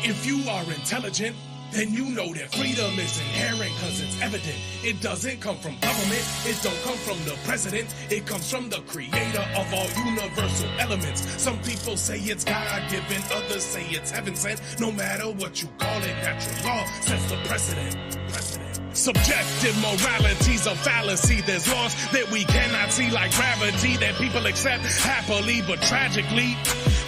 If you are intelligent, then you know that freedom is inherent, cause it's evident. It doesn't come from government, it don't come from the president, it comes from the creator of all universal elements. Some people say it's God-given, others say it's heaven sent. No matter what you call it, natural law sets the precedent. Subjective morality's a fallacy. There's laws that we cannot see, like gravity, that people accept happily, but tragically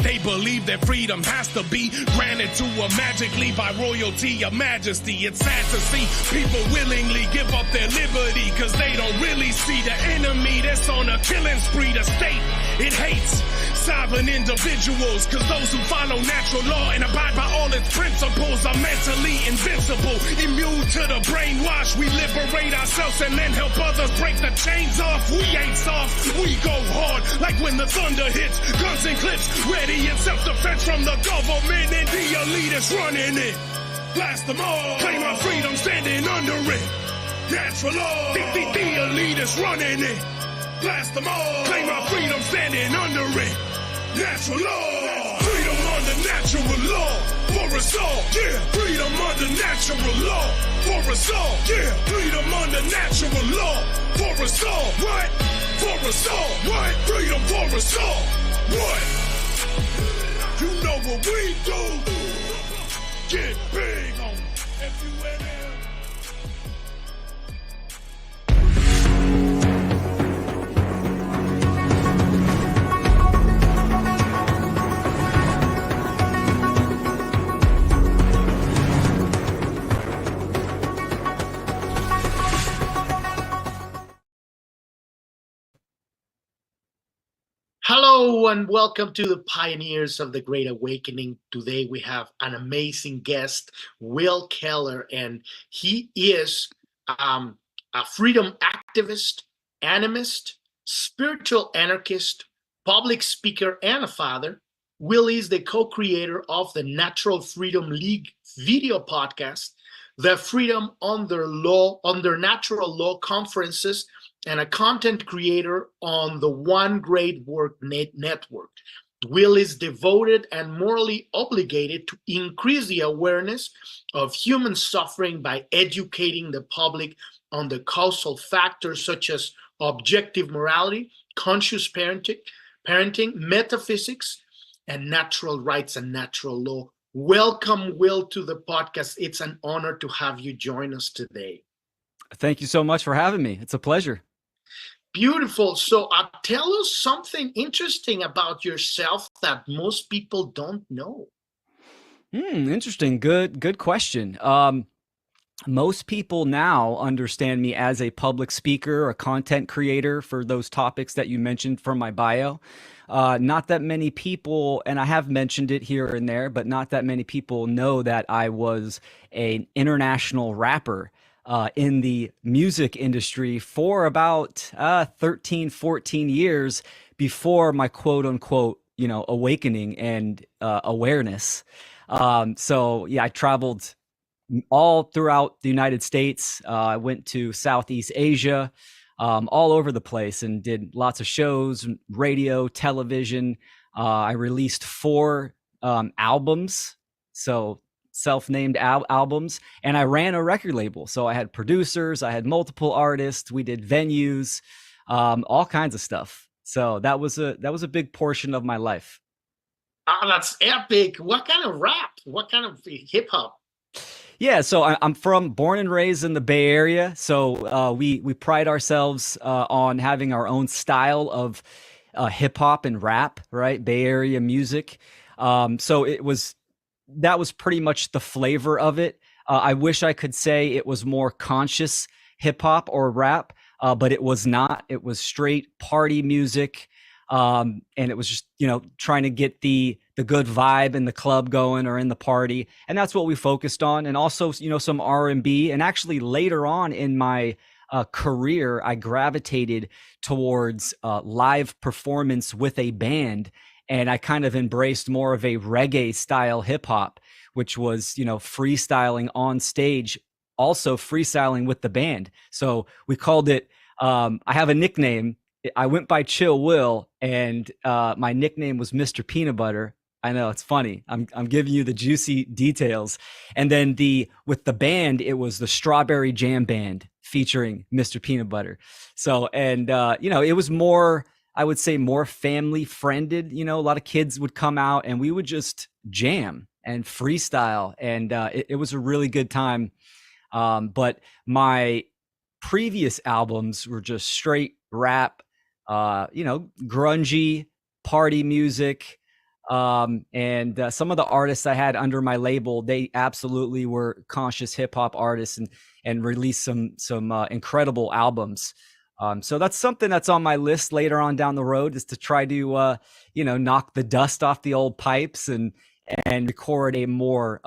they believe that freedom has to be granted to them magically by royalty or majesty. It's sad to see people willingly give up their liberty, cause they don't really see the enemy that's on a killing spree. The state, it hates sovereign individuals, cause those who follow natural law and abide by all its principles are mentally invincible, immune to the brainwash. We liberate ourselves and then help others break the chains off. We ain't soft, we go hard, like when the thunder hits. Guns and clips, ready in self-defense from the government and the elitists running it. Blast them all, claim our freedom standing under it. Natural law, the elitists running it. Blast them all, claim our freedom standing under it. Natural law, freedom under natural law, for us all, yeah. Freedom under natural law, for us all, yeah. Freedom under natural law, for us all, what? For us all, what? Freedom for us all, what? You know what we do, get big on FUNL. Hello and welcome to the Pioneers of the Great Awakening. Today we have an amazing guest, Will Keller, and he is a freedom activist, animist, spiritual anarchist, public speaker, and a father. Will is the co-creator of the Natural Freedom League video podcast, the Freedom Under Natural Law conferences, and a content creator on the One Great Work Network. Will is devoted and morally obligated to increase the awareness of human suffering by educating the public on the causal factors such as objective morality, conscious parenting, metaphysics, and natural rights and natural law. Welcome, Will, to the podcast. It's an honor to have you join us today. Thank you so much for having me. It's a pleasure. Beautiful. So tell us something interesting about yourself that most people don't know. Interesting. Good question. Most people now understand me as a public speaker, a content creator for those topics that you mentioned from my bio. Not that many people, and I have mentioned it here and there, but not that many people know that I was an international rapper in the music industry for about 13, 14 years before my quote unquote, awakening and awareness. So yeah, I traveled all throughout the United States. I went to Southeast Asia, all over the place, and did lots of shows, radio, television. I released 4 albums. So self-named albums, and I ran a record label. So I had producers, I had multiple artists, we did venues, all kinds of stuff. So that was a big portion of my life. Oh, that's epic. What kind of rap? What kind of hip hop? Yeah, so I'm born and raised in the Bay Area. So we pride ourselves on having our own style of hip hop and rap, right? Bay Area music. So that was pretty much the flavor of it. I wish I could say it was more conscious hip hop or rap, but it was not. It was straight party music. And it was just, trying to get the good vibe in the club going or in the party. And that's what we focused on. And also, some R&B. And actually later on in my career, I gravitated towards live performance with a band. And I kind of embraced more of a reggae style hip hop, which was, freestyling on stage, also freestyling with the band. So we called it, I have a nickname. I went by Chill Will, and my nickname was Mr. Peanut Butter. I know, it's funny. I'm giving you the juicy details. And then with the band, it was the Strawberry Jam Band featuring Mr. Peanut Butter. So, and it was more, I would say, more family friended. A lot of kids would come out and we would just jam and freestyle, and it was a really good time. But my previous albums were just straight rap, grungy party music. And some of the artists I had under my label, they absolutely were conscious hip hop artists and released some incredible albums. So that's something that's on my list later on down the road, is to try to knock the dust off the old pipes and record a more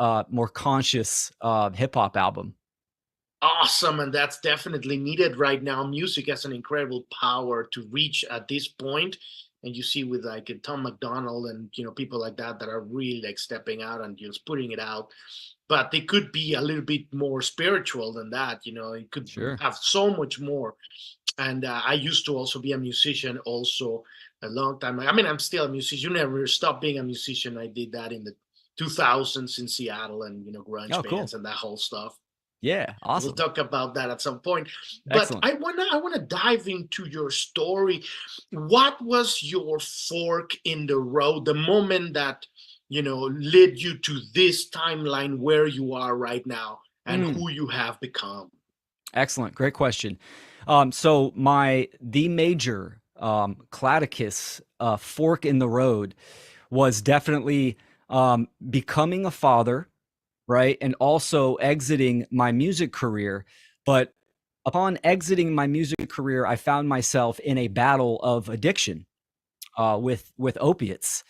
conscious hip hop album. Awesome, and that's definitely needed right now. Music has an incredible power to reach at this point, and you see with like Tom McDonald and people like that are really like stepping out and just putting it out. But they could be a little bit more spiritual than that. It could have so much more. And I used to also be a musician also a long time. I mean, I'm still a musician. You never stop being a musician. I did that in the 2000s in Seattle, and grunge bands and that whole stuff. Yeah, awesome. We'll talk about that at some point. But excellent. I wanna dive into your story. What was your fork in the road, the moment that led you to this timeline where you are right now and who you have become? Excellent, great question. So the major Cladicus fork in the road was definitely becoming a father. Right. And also exiting my music career. But upon exiting my music career, I found myself in a battle of addiction with opiates.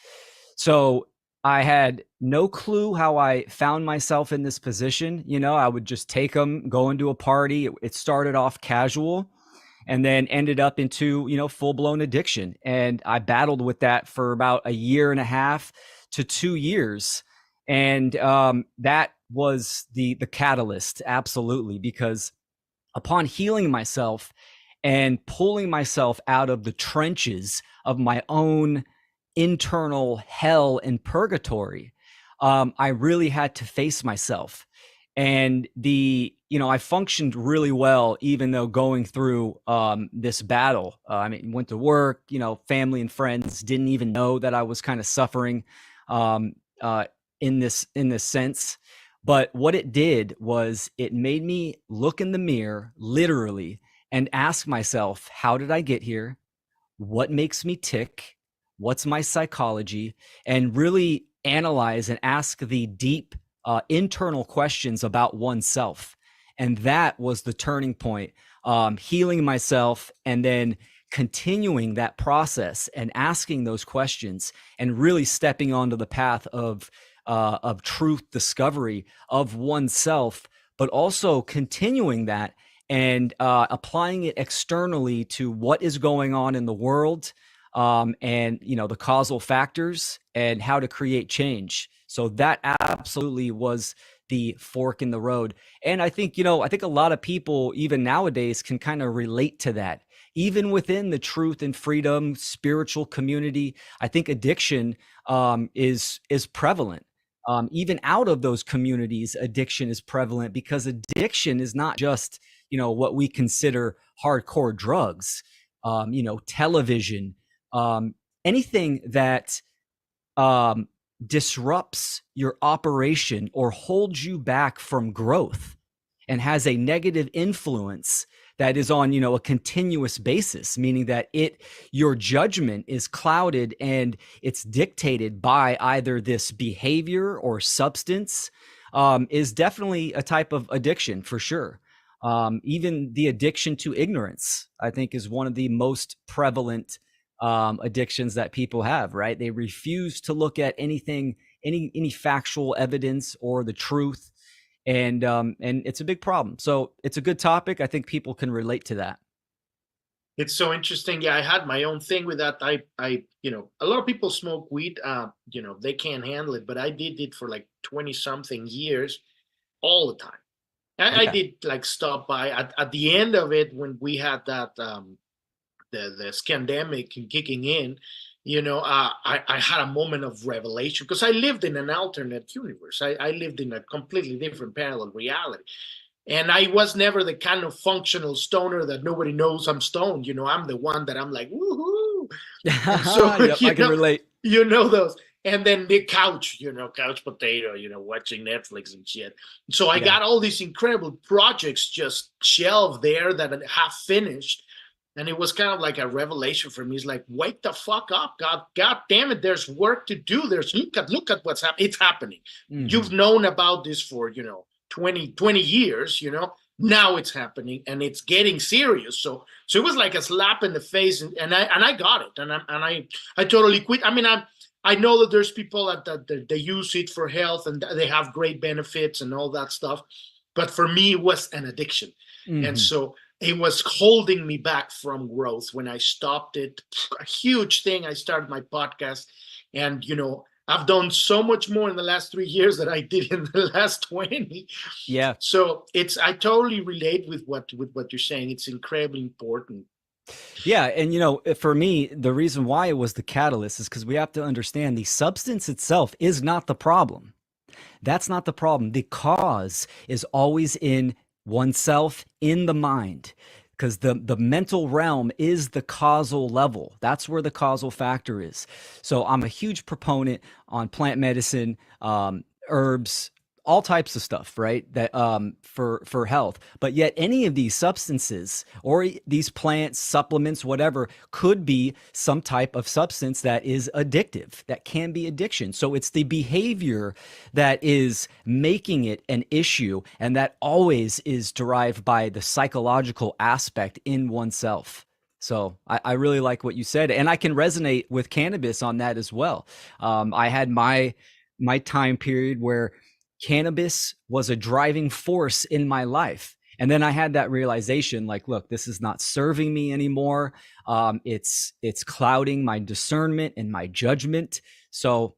So I had no clue how I found myself in this position. I would just take them, go into a party. It started off casual and then ended up into, full-blown addiction. And I battled with that for about 1.5 to 2 years. And that was the catalyst, absolutely, because upon healing myself and pulling myself out of the trenches of my own internal hell and purgatory, I really had to face myself. And I functioned really well, even though going through this battle. Went to work, family and friends didn't even know that I was kind of suffering in this sense. But what it did was it made me look in the mirror, literally, and ask myself, how did I get here? What makes me tick? What's my psychology? And really analyze and ask the deep internal questions about oneself. And that was the turning point, healing myself and then continuing that process and asking those questions and really stepping onto the path of truth discovery of oneself, but also continuing that and applying it externally to what is going on in the world, and the causal factors and how to create change. So that absolutely was the fork in the road. And I think a lot of people even nowadays can kind of relate to that. Even within the truth and freedom spiritual community, I think addiction is prevalent. Even out of those communities, addiction is prevalent, because addiction is not just, what we consider hardcore drugs, television, anything that disrupts your operation or holds you back from growth and has a negative influence that is on, a continuous basis, meaning that your judgment is clouded and it's dictated by either this behavior or substance, is definitely a type of addiction for sure. Even the addiction to ignorance, I think, is one of the most prevalent addictions that people have, right? They refuse to look at anything, any factual evidence or the truth. And it's a big problem. So it's a good topic. I think people can relate to that. It's so interesting. Yeah, I had my own thing with that. I a lot of people smoke weed. They can't handle it, but I did it for like 20 something years, all the time. I did like stop by at the end of it when we had that the scandemic kicking in. I had a moment of revelation because I lived in an alternate universe. I lived in a completely different parallel reality. And I was never the kind of functional stoner that nobody knows I'm stoned. I'm the one that I'm like, woohoo. And so, Yep, I can relate. Those. And then the couch potato, watching Netflix and shit. So I got all these incredible projects just shelved there that I have finished. And it was kind of like a revelation for me. It's like, wake the fuck up. God damn it. There's work to do. Look at what's happening. It's happening. Mm-hmm. You've known about this for, 20 years, now it's happening and it's getting serious. So it was like a slap in the face, and I got it. And I totally quit. I mean, I know that there's people that they use it for health and they have great benefits and all that stuff. But for me, it was an addiction. Mm-hmm. And so it was holding me back from growth. When I stopped it, a huge thing. I started my podcast, and, I've done so much more in the last 3 years than I did in the last 20. Yeah. So I totally relate with what you're saying. It's incredibly important. Yeah. And, for me, the reason why it was the catalyst is because we have to understand the substance itself is not the problem. That's not the problem. The cause is always in oneself, in the mind. Because the mental realm is the causal level. That's where the causal factor is. So I'm a huge proponent on plant medicine, herbs, all types of stuff, right? That for health. But yet any of these substances or these plants, supplements, whatever, could be some type of substance that is addictive, that can be addiction. So it's the behavior that is making it an issue, and that always is derived by the psychological aspect in oneself. So I really like what you said, and I can resonate with cannabis on that as well. I had my time period where cannabis was a driving force in my life. And then I had that realization, like, look, this is not serving me anymore. It's clouding my discernment and my judgment. So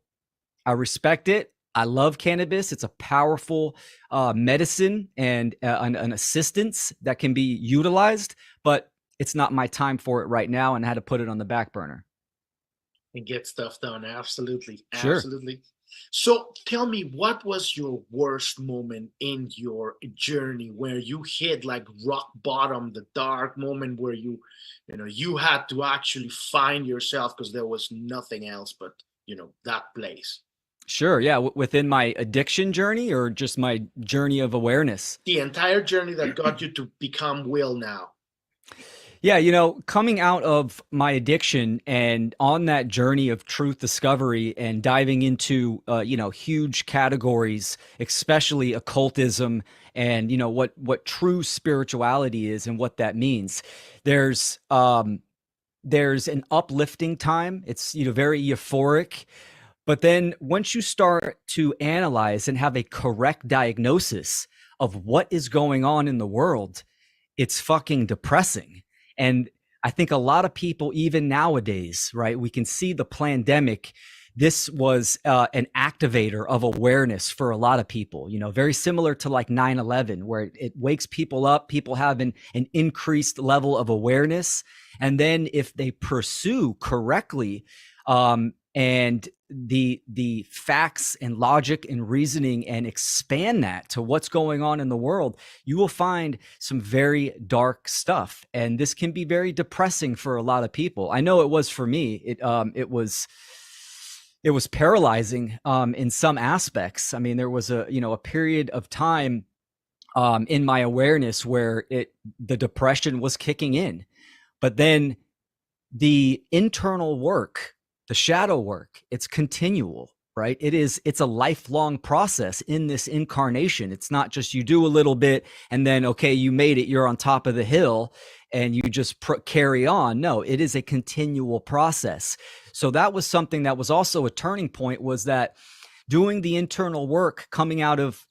I respect it. I love cannabis. It's a powerful medicine and an assistance that can be utilized, but it's not my time for it right now, and I had to put it on the back burner. And get stuff done. Absolutely. Sure. Absolutely. So tell me, what was your worst moment in your journey where you hit like rock bottom, the dark moment where you had to actually find yourself because there was nothing else but, that place? Sure. Yeah. Within my addiction journey, or just my journey of awareness? The entire journey that got you to become Will now. Yeah, coming out of my addiction and on that journey of truth discovery and diving into, huge categories, especially occultism and, what true spirituality is and what that means. There's an uplifting time. It's, very euphoric. But then once you start to analyze and have a correct diagnosis of what is going on in the world, it's fucking depressing. And I think a lot of people, even nowadays, right, we can see the pandemic. This was an activator of awareness for a lot of people, very similar to like 9/11, where it wakes people up. People have an increased level of awareness. And then if they pursue correctly, and the facts and logic and reasoning and expand that to what's going on in the world, you will find some very dark stuff. And this can be very depressing for a lot of people. I know it was for me. It was paralyzing in some aspects. I mean, there was a period of time in my awareness where the depression was kicking in. But then the internal work, the shadow work, it's continual, right? It's a lifelong process in this incarnation. It's not just you do a little bit and then, okay, you made it, you're on top of the hill and you just carry on. No, it is a continual process. So that was something that was also a turning point, was that doing the internal work coming out of,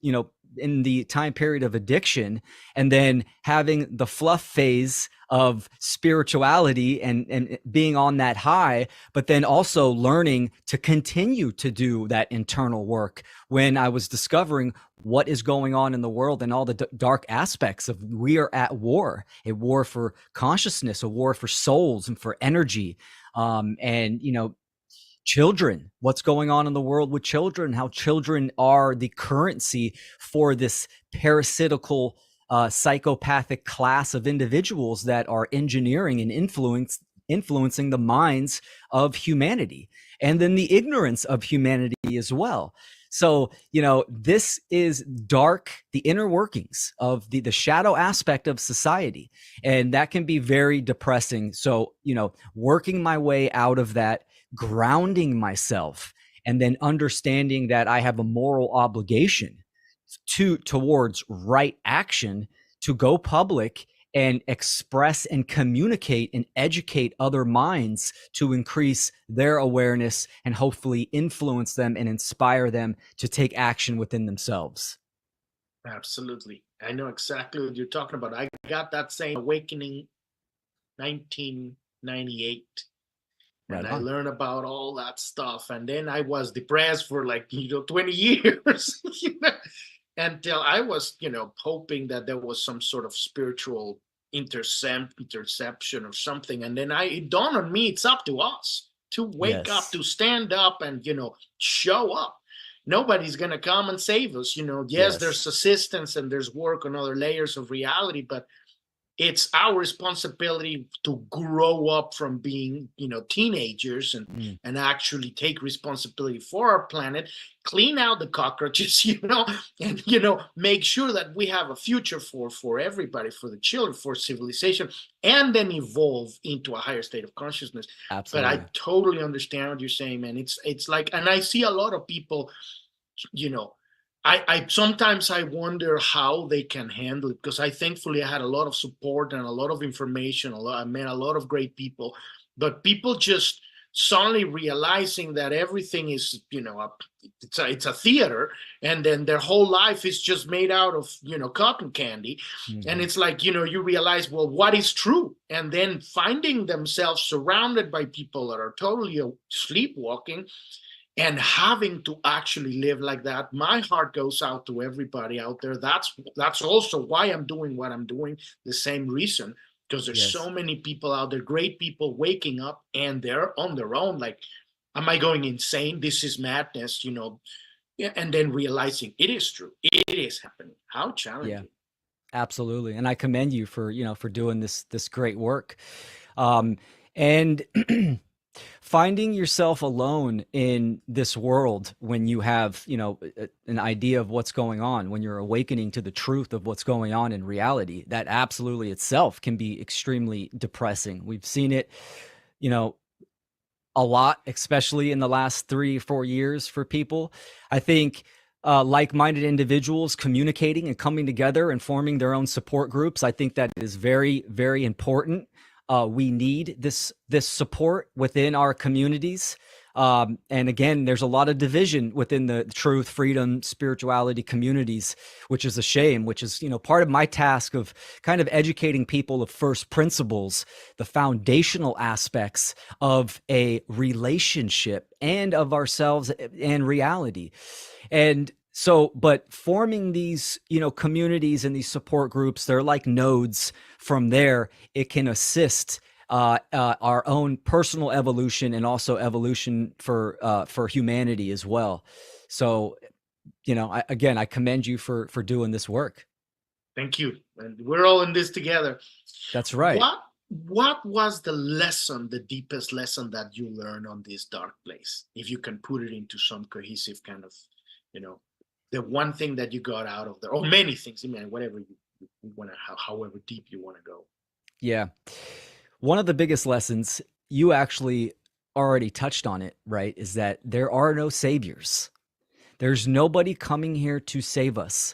in the time period of addiction, and then having the fluff phase of spirituality and being on that high, but then also learning to continue to do that internal work when I was discovering what is going on in the world and all the dark aspects of, we are at war, a war for consciousness, a war for souls and for energy. And, children, what's going on in the world with children, how children are the currency for this parasitical psychopathic class of individuals that are engineering and influencing the minds of humanity, and then the ignorance of humanity as well. So, this is dark, the inner workings of the shadow aspect of society. And that can be very depressing. So, working my way out of that, grounding myself, and then understanding that I have a moral obligation towards right action to go public and express and communicate and educate other minds to increase their awareness and hopefully influence them and inspire them to take action within themselves. Absolutely. I know exactly what you're talking about. I got that same awakening 1998. And I learned about all that stuff. And then I was depressed for 20 years, until I was, hoping that there was some sort of spiritual interception or something. And then it dawned on me, it's up to us to wake up, to stand up and, show up. Nobody's going to come and save us. Yes, there's assistance and there's work on other layers of reality, but it's our responsibility to grow up from being, teenagers and actually take responsibility for our planet, clean out the cockroaches, and, make sure that we have a future for everybody, for the children, for civilization, and then evolve into a higher state of consciousness. Absolutely. But I totally understand what you're saying, man. It's like, and I see a lot of people, I sometimes I wonder how they can handle it, because I thankfully I had a lot of support and a lot of information. I met a lot of great people, but people just suddenly realizing that everything is, it's a theater, and then their whole life is just made out of, cotton candy. Mm-hmm. And it's like, you realize, well, what is true? And then finding themselves surrounded by people that are totally sleepwalking, and having to actually live like that. My heart goes out to everybody out there. That's also why I'm doing what I'm doing, the same reason, because there's so many people out there, great people waking up, and they're on their own. Like, am I going insane? This is madness, and then realizing it is true. It is happening. How challenging. Yeah, absolutely. And I commend you for doing this great work. And finding yourself alone in this world when you have, an idea of what's going on, when you're awakening to the truth of what's going on in reality, that absolutely itself can be extremely depressing. We've seen it, a lot, especially in the last 3 or 4 years for people. I think like-minded individuals communicating and coming together and forming their own support groups, I think that is very, very important. We need this support within our communities. And again, there's a lot of division within the truth, freedom, spirituality communities, which is a shame, which is, part of my task of kind of educating people of first principles, the foundational aspects of a relationship and of ourselves and reality. And so, but forming these, communities and these support groups, they're like nodes. From there, it can assist our own personal evolution and also evolution for humanity as well. So, I commend you for doing this work. Thank you. And we're all in this together. That's right. What was the deepest lesson that you learned on this dark place? If you can put it into some cohesive kind of, the one thing that you got out of there, or many things, whatever you want to, however deep you want to go. Yeah. One of the biggest lessons, you actually already touched on it, right? Is that there are no saviors. There's nobody coming here to save us.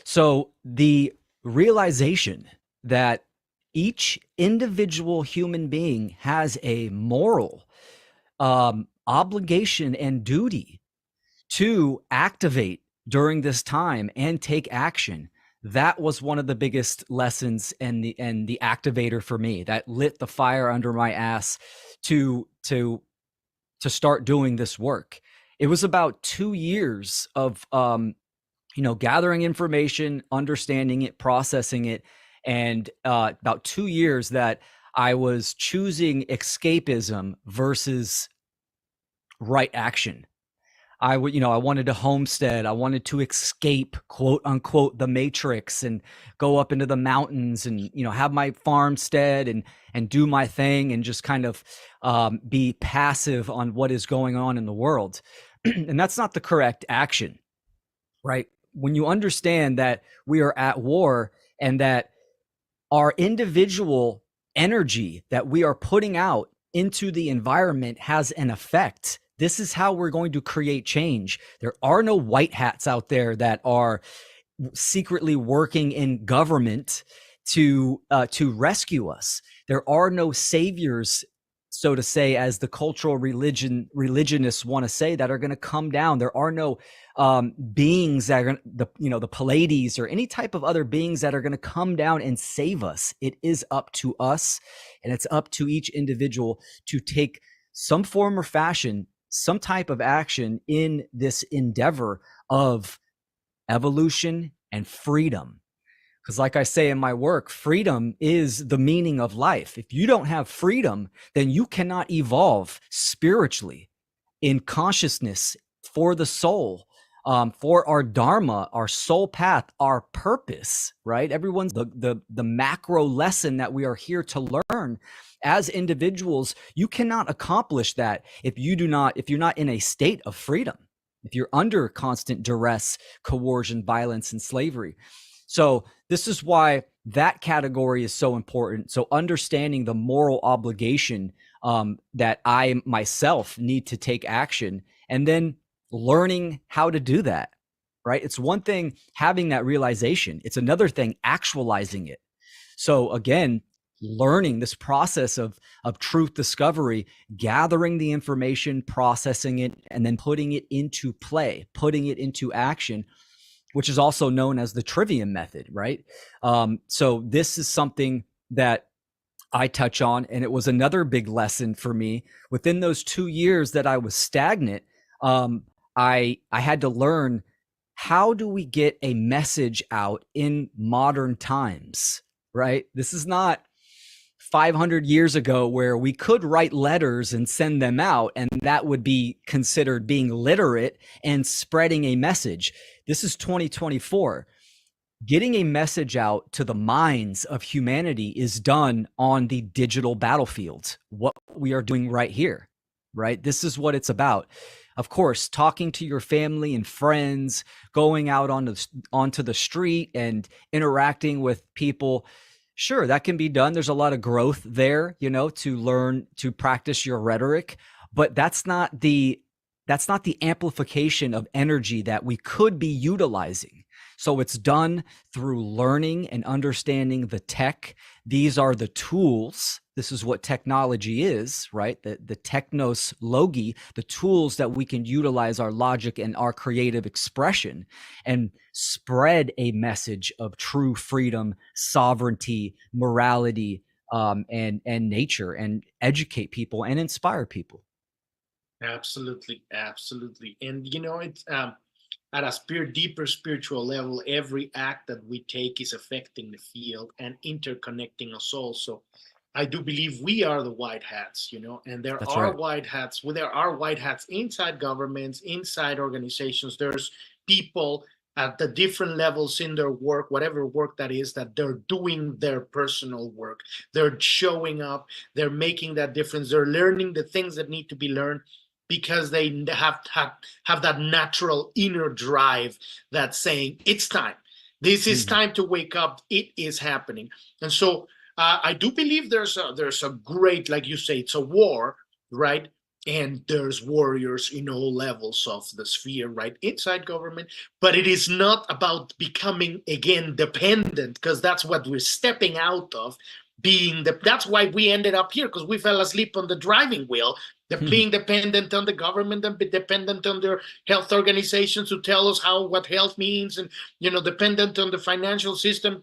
So the realization that each individual human being has a moral obligation and duty to activate during this time and take action. That was one of the biggest lessons and the activator for me that lit the fire under my ass to start doing this work. It was about 2 years of gathering information, understanding it, processing it, and about 2 years that I was choosing escapism versus right action. I wanted to homestead. I wanted to escape, quote unquote, the matrix and go up into the mountains and, have my farmstead and do my thing and just kind of be passive on what is going on in the world. And that's not the correct action, right? When you understand that we are at war and that our individual energy that we are putting out into the environment has an effect. This is how we're going to create change. There are no white hats out there that are secretly working in government to rescue us. There are no saviors, so to say, as the cultural religionists want to say, that are going to come down. There are no beings that are the Pleiades or any type of other beings that are going to come down and save us. It is up to us, and it's up to each individual to take some form or fashion, some type of action in this endeavor of evolution and freedom. Because like I say in my work, freedom is the meaning of life. If you don't have freedom, then you cannot evolve spiritually, in consciousness, for the soul, for our dharma, our soul path, our purpose, right? Everyone's the macro lesson that we are here to learn as individuals. You cannot accomplish that if you're not in a state of freedom, if you're under constant duress, coercion, violence, and slavery. So this is why that category is so important. So understanding the moral obligation that I myself need to take action, and then learning how to do that, right? It's one thing having that realization. It's another thing actualizing it. So again, learning this process of truth discovery, gathering the information, processing it, and then putting it into play, putting it into action, which is also known as the trivium method, right? So this is something that I touch on, and it was another big lesson for me. Within those 2 years that I was stagnant, I had to learn, how do we get a message out in modern times, right? This is not 500 years ago where we could write letters and send them out, and that would be considered being literate and spreading a message. This is 2024. Getting a message out to the minds of humanity is done on the digital battlefield. What we are doing right here, right? This is what it's about. Of course, talking to your family and friends, going out onto the street and interacting with people. Sure, that can be done. There's a lot of growth there, to learn to practice your rhetoric, but that's not the amplification of energy that we could be utilizing. So it's done through learning and understanding the tech. These are the tools. This is what technology is, right? The technos logi, the tools that we can utilize our logic and our creative expression and spread a message of true freedom, sovereignty, morality, and nature, and educate people and inspire people. Absolutely. And it's at a deeper spiritual level, every act that we take is affecting the field and interconnecting us all. So I do believe we are the white hats, and there That's are right. white hats. Well, there are white hats inside governments, inside organizations. There's people at the different levels in their work, whatever work that is, that they're doing their personal work. They're showing up. They're making that difference. They're learning the things that need to be learned, because they have that natural inner drive that's saying, it's time. This is time to wake up. It is happening. And so I do believe there's a great, like you say, it's a war, right? And there's warriors in all levels of the sphere, right, inside government. But it is not about becoming, again, dependent, because that's what we're stepping out of. That's why we ended up here, because we fell asleep on the driving wheel. Being dependent on the government and be dependent on their health organizations to tell us what health means, and dependent on the financial system,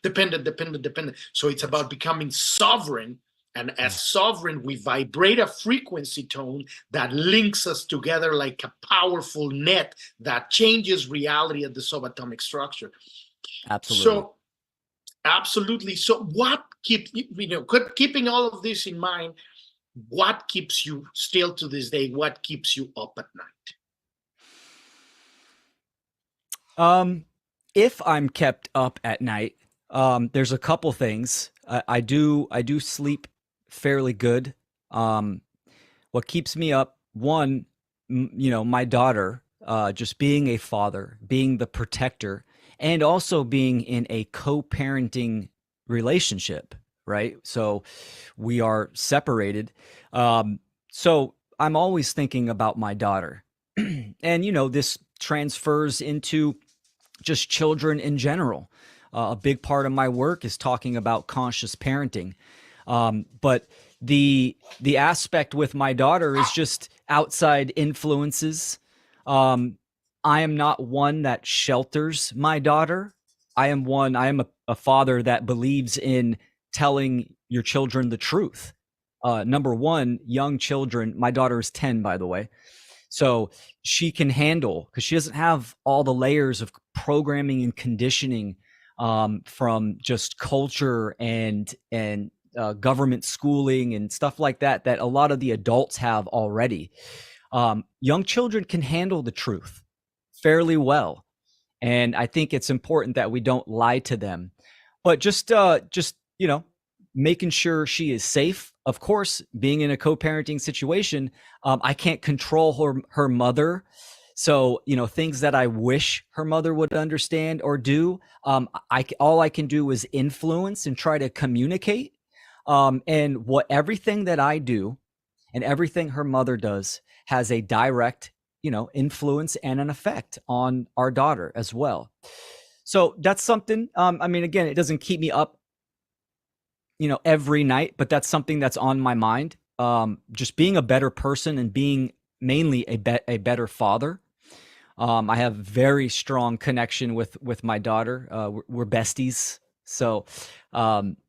dependent. So it's about becoming sovereign, and as sovereign, we vibrate a frequency tone that links us together like a powerful net that changes reality at the subatomic structure. Absolutely. So what keeping all of this in mind, what keeps you still to this day? What keeps you up at night? If I'm kept up at night, there's a couple things. I do sleep fairly good. What keeps me up, one, my daughter, just being a father, being the protector, and also being in a co-parenting relationship, right? So we are separated. So I'm always thinking about my daughter. And, this transfers into just children in general. A big part of my work is talking about conscious parenting. But the aspect with my daughter is just outside influences. I am not one that shelters my daughter. I am a father that believes in telling your children the truth. Number one, young children, my daughter is 10, by the way. So she can handle, because she doesn't have all the layers of programming and conditioning from just culture and government schooling and stuff like that a lot of the adults have already. Young children can handle the truth fairly well, and I think it's important that we don't lie to them. But just making sure she is safe. Of course, being in a co-parenting situation, I can't control her mother. So, things that I wish her mother would understand or do, all I can do is influence and try to communicate. And everything that I do and everything her mother does has a direct, influence and an effect on our daughter as well. So that's something, again, it doesn't keep me up, every night, but that's something that's on my mind. Just being a better person and being mainly a better father. I have very strong connection with my daughter. We're besties. So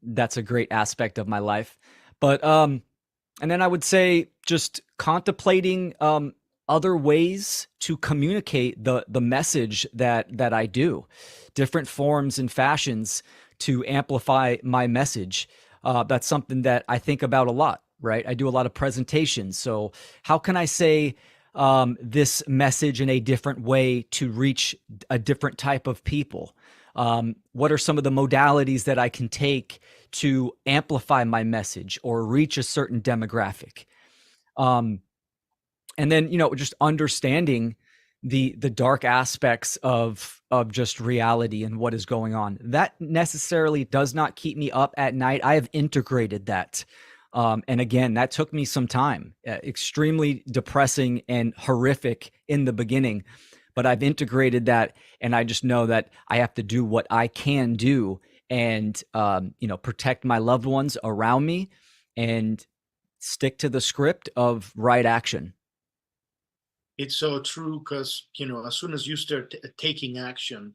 that's a great aspect of my life. But and then I would say just contemplating other ways to communicate the message that I do, different forms and fashions to amplify my message. That's something that I think about a lot, right? I do a lot of presentations. So how can I say this message in a different way to reach a different type of people? What are some of the modalities that I can take to amplify my message or reach a certain demographic? And then, just understanding the dark aspects of just reality and what is going on. That necessarily does not keep me up at night. I have integrated that. And again, that took me some time, extremely depressing and horrific in the beginning, but I've integrated that, and I just know that I have to do what I can do and, protect my loved ones around me and stick to the script of right action. It's so true, because, as soon as you start taking action,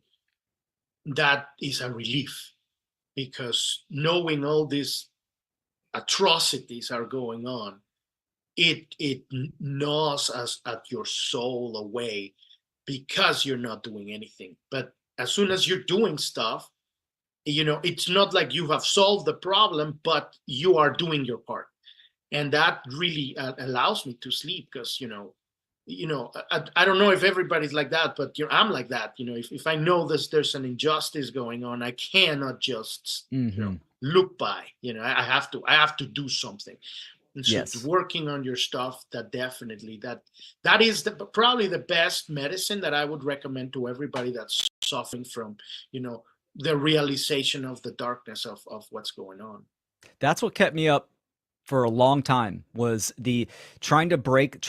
that is a relief, because knowing all these atrocities are going on, it gnaws us at your soul away, because you're not doing anything. But as soon as you're doing stuff, it's not like you have solved the problem, but you are doing your part. And that really allows me to sleep, because, I don't know if everybody's like that, but I'm like that. If I know there's an injustice going on, I cannot just, look by. I have to do something. And so Yes. working on your stuff, that definitely that is probably the best medicine that I would recommend to everybody that's suffering from, the realization of the darkness of what's going on. That's what kept me up for a long time, was the trying to break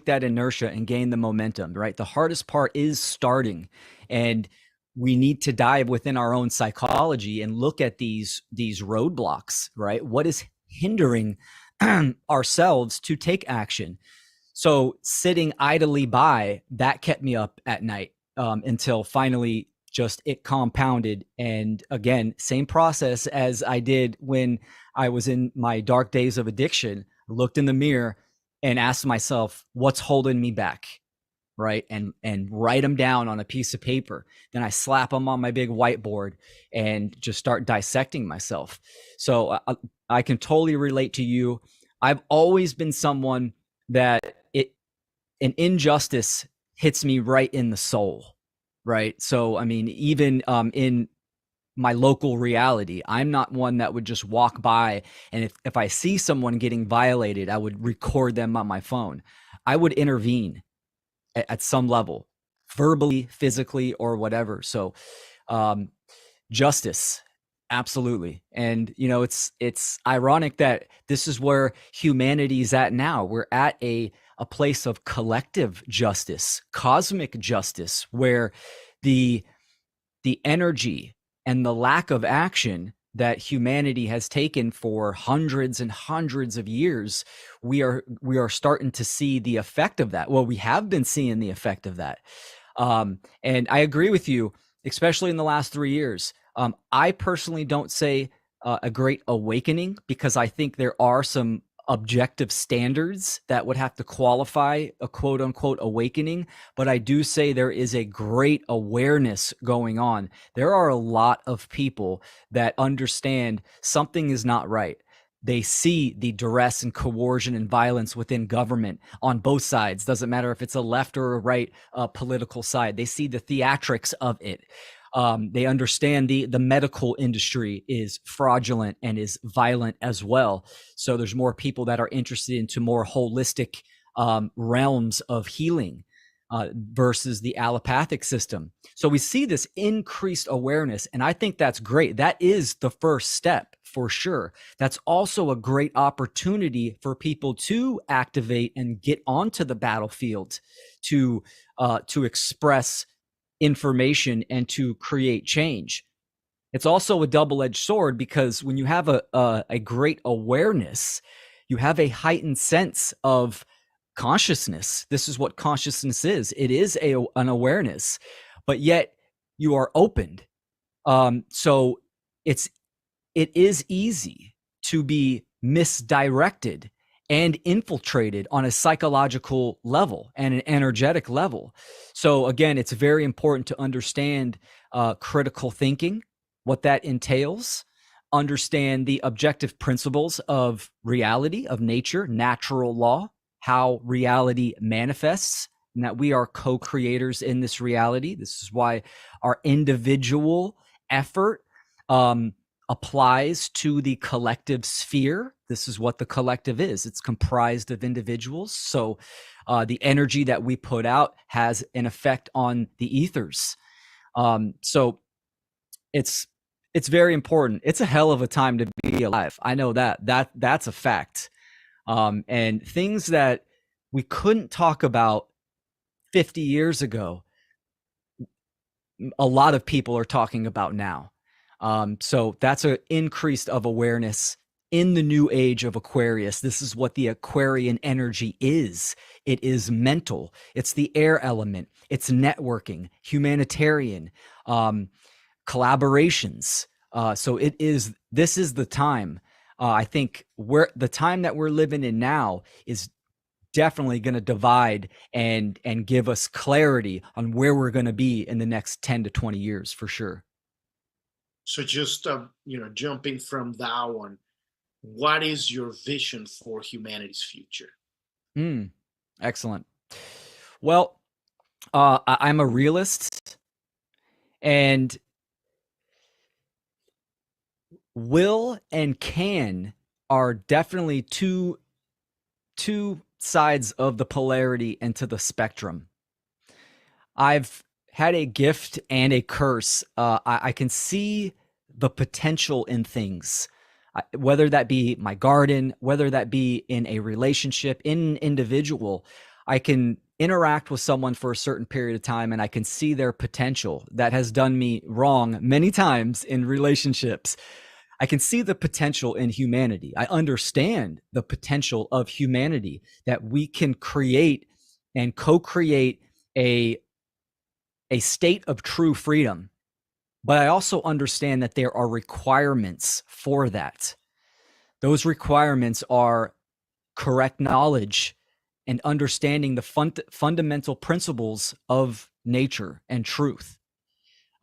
that inertia and gain the momentum, right? The hardest part is starting, and we need to dive within our own psychology and look at these roadblocks, right? What is hindering ourselves to take action? So sitting idly by, that kept me up at night until finally just it compounded. And again, same process as I did when I was in my dark days of addiction. I looked in the mirror and asked myself, what's holding me back? right? And write them down on a piece of paper. Then I slap them on my big whiteboard and just start dissecting myself. So I can totally relate to you. I've always been someone that an injustice hits me right in the soul, right? So, I mean, even in my local reality, I'm not one that would just walk by, and if I see someone getting violated, I would record them on my phone. I would intervene at some level, verbally, physically, or whatever. So justice, absolutely. And it's ironic that this is where humanity's at now. We're at a place of collective justice, cosmic justice, where the energy and the lack of action that humanity has taken for hundreds and hundreds of years, we are starting to see the effect of that. Well, we have been seeing the effect of that. And I agree with you, especially in the last 3 years. I personally don't say a great awakening, because I think there are some objective standards that would have to qualify a quote unquote awakening. But I do say there is a great awareness going on. There are a lot of people that understand something is not right. They see the duress and coercion and violence within government on both sides. Doesn't matter if it's a left or a right political side. They see the theatrics of it. They understand the medical industry is fraudulent and is violent as well. So there's more people that are interested into more holistic realms of healing versus the allopathic system. So we see this increased awareness, and I think that's great. That is the first step for sure. That's also a great opportunity for people to activate and get onto the battlefield to express information and to create change. It's also a double-edged sword, because when you have a great awareness, you have a heightened sense of consciousness. This is what consciousness is. It is an awareness, but yet you are opened. So it is easy to be misdirected and infiltrated on a psychological level and an energetic level. So again, it's very important to understand critical thinking, what that entails, understand the objective principles of reality, of nature, natural law, how reality manifests, and that we are co-creators in this reality. This is why our individual effort applies to the collective sphere. This is what the collective is. It's comprised of individuals. So the energy that we put out has an effect on the ethers. So it's very important. It's a hell of a time to be alive. I know that's a fact. And things that we couldn't talk about 50 years ago, a lot of people are talking about now. So that's an increase of awareness in the new age of Aquarius. This is what the Aquarian energy is. It is mental. It's the air element. It's networking, humanitarian, collaborations. So this is the time. I think the time that we're living in now is definitely going to divide and give us clarity on where we're going to be in the next 10 to 20 years for sure. So just jumping from that one, what is your vision for humanity's future? Excellent. Well, I'm a realist, and will and can are definitely two sides of the polarity and to the spectrum. I've had a gift and a curse. I can see the potential in things, whether that be my garden, whether that be in a relationship, in an individual. I can interact with someone for a certain period of time and I can see their potential. That has done me wrong many times in relationships. I can see the potential in humanity. I understand the potential of humanity, that we can create and co-create a state of true freedom. But I also understand that there are requirements for that. Those requirements are correct knowledge, and understanding the fundamental principles of nature and truth.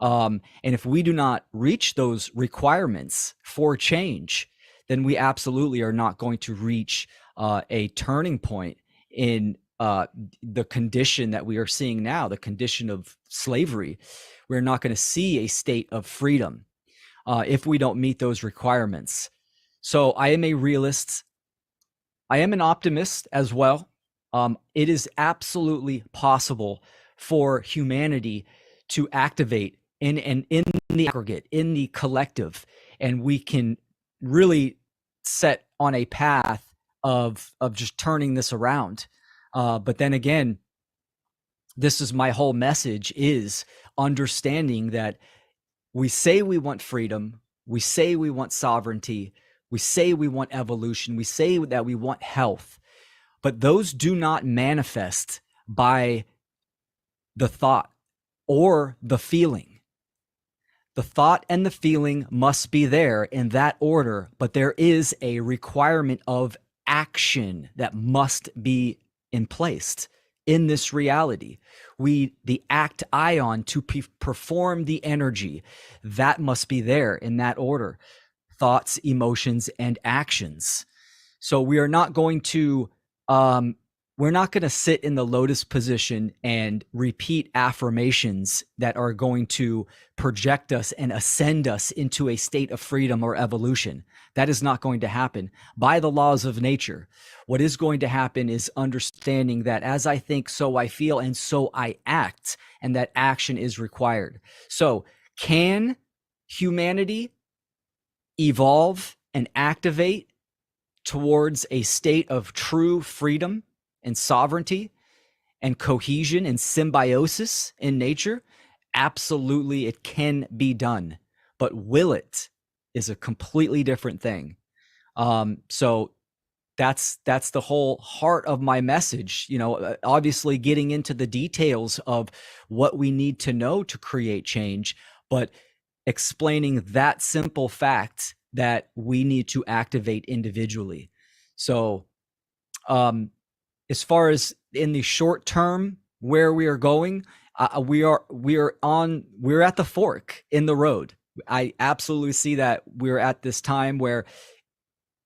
And if we do not reach those requirements for change, then we absolutely are not going to reach a turning point in the condition that we are seeing now, the condition of slavery. We're not going to see a state of freedom if we don't meet those requirements. So I am a realist. I am an optimist as well. It is absolutely possible for humanity to activate in the aggregate, in the collective, and we can really set on a path of just turning this around. But then again, this is my whole message, is understanding that we say we want freedom, we say we want sovereignty, we say we want evolution, we say that we want health, but those do not manifest by the thought or the feeling. The thought and the feeling must be there in that order, but there is a requirement of action that must be in place in this reality. The act ion to perform the energy, that must be there in that order. Thoughts, emotions, and actions. So we are not going to sit in the lotus position and repeat affirmations that are going to project us and ascend us into a state of freedom or evolution. That is not going to happen by the laws of nature. What is going to happen is understanding that as I think, so I feel, and so I act, and that action is required. So can humanity evolve and activate towards a state of true freedom and sovereignty and cohesion and symbiosis in nature? Absolutely, it can be done. But will it is a completely different thing. So that's the whole heart of my message. Obviously getting into the details of what we need to know to create change, but explaining that simple fact that we need to activate individually. So, as far as in the short term, where we are going, we're at the fork in the road. I absolutely see that we're at this time where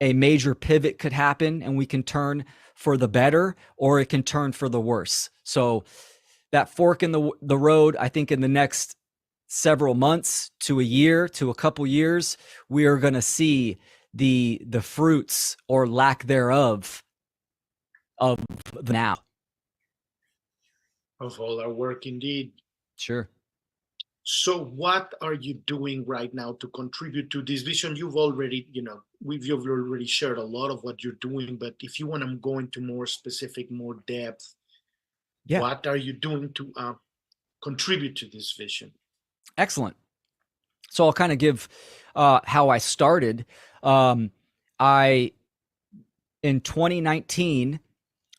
a major pivot could happen and we can turn for the better, or it can turn for the worse. So that fork in the road, I think in the next several months to a year to a couple years, we are going to see the fruits or lack thereof of the now. Of all our work, indeed. Sure. So what are you doing right now to contribute to this vision? You've already, you've already shared a lot of what you're doing, but if you want to go into more specific, more depth, what are you doing to contribute to this vision? Excellent. So I'll kind of give how I started. In 2019,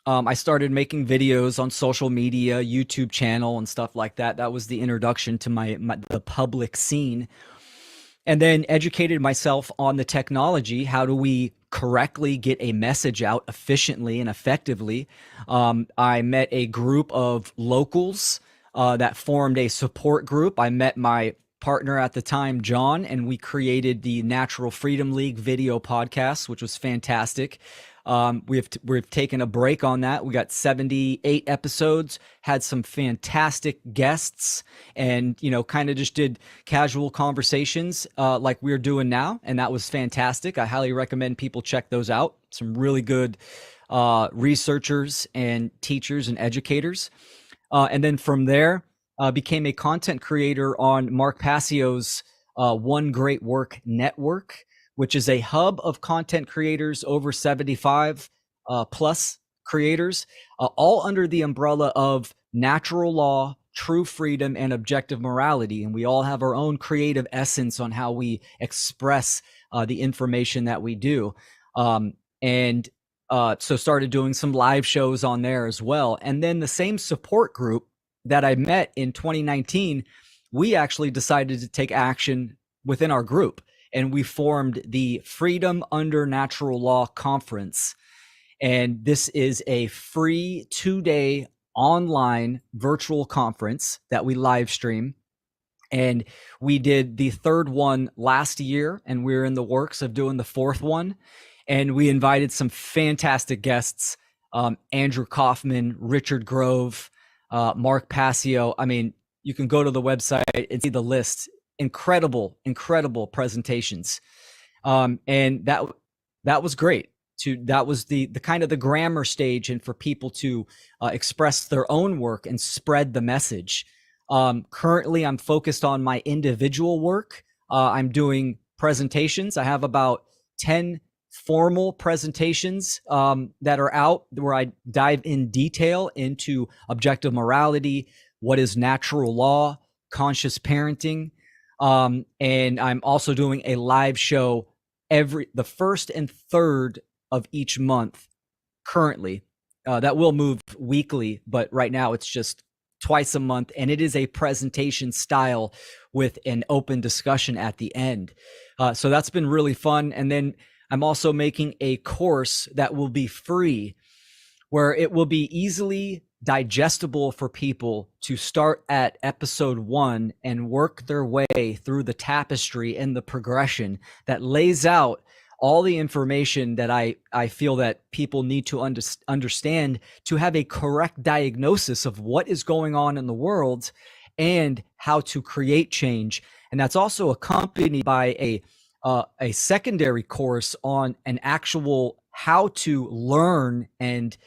I started making videos on social media, YouTube channel, and stuff like that. That was the introduction to the public scene. And then educated myself on the technology. How do we correctly get a message out efficiently and effectively? I met a group of locals that formed a support group. I met my partner at the time, John, and we created the Natural Freedom League video podcast, which was fantastic. We've taken a break on that. We got 78 episodes, had some fantastic guests, and kind of just did casual conversations like we're doing now, and that was fantastic. I highly recommend people check those out. Some really good researchers and teachers and educators. And then from there, became a content creator on Mark Passio's One Great Work Network, which is a hub of content creators, over 75 plus creators, all under the umbrella of natural law, true freedom, and objective morality. And we all have our own creative essence on how we express the information that we do. So started doing some live shows on there as well. And then the same support group that I met in 2019, we actually decided to take action within our group. And we formed the Freedom Under Natural Law Conference. And this is a free 2-day online virtual conference that we live stream. And we did the third one last year, and we're in the works of doing the fourth one. And we invited some fantastic guests, Andrew Kaufman, Richard Grove, Mark Passio. I mean, you can go to the website and see the list. Incredible presentations. And that was great. That was the kind of the grammar stage, and for people to express their own work and spread the message. Currently, I'm focused on my individual work. I'm doing presentations. I have about 10 formal presentations that are out where I dive in detail into objective morality, what is natural law, conscious parenting. And I'm also doing a live show the first and third of each month currently. That will move weekly, but right now it's just twice a month, and it is a presentation style with an open discussion at the end. So that's been really fun. And then I'm also making a course that will be free, where it will be easily digestible for people to start at episode 1 and work their way through the tapestry and the progression that lays out all the information that I feel that people need to understand to have a correct diagnosis of what is going on in the world and how to create change. And that's also accompanied by a secondary course on an actual how to learn and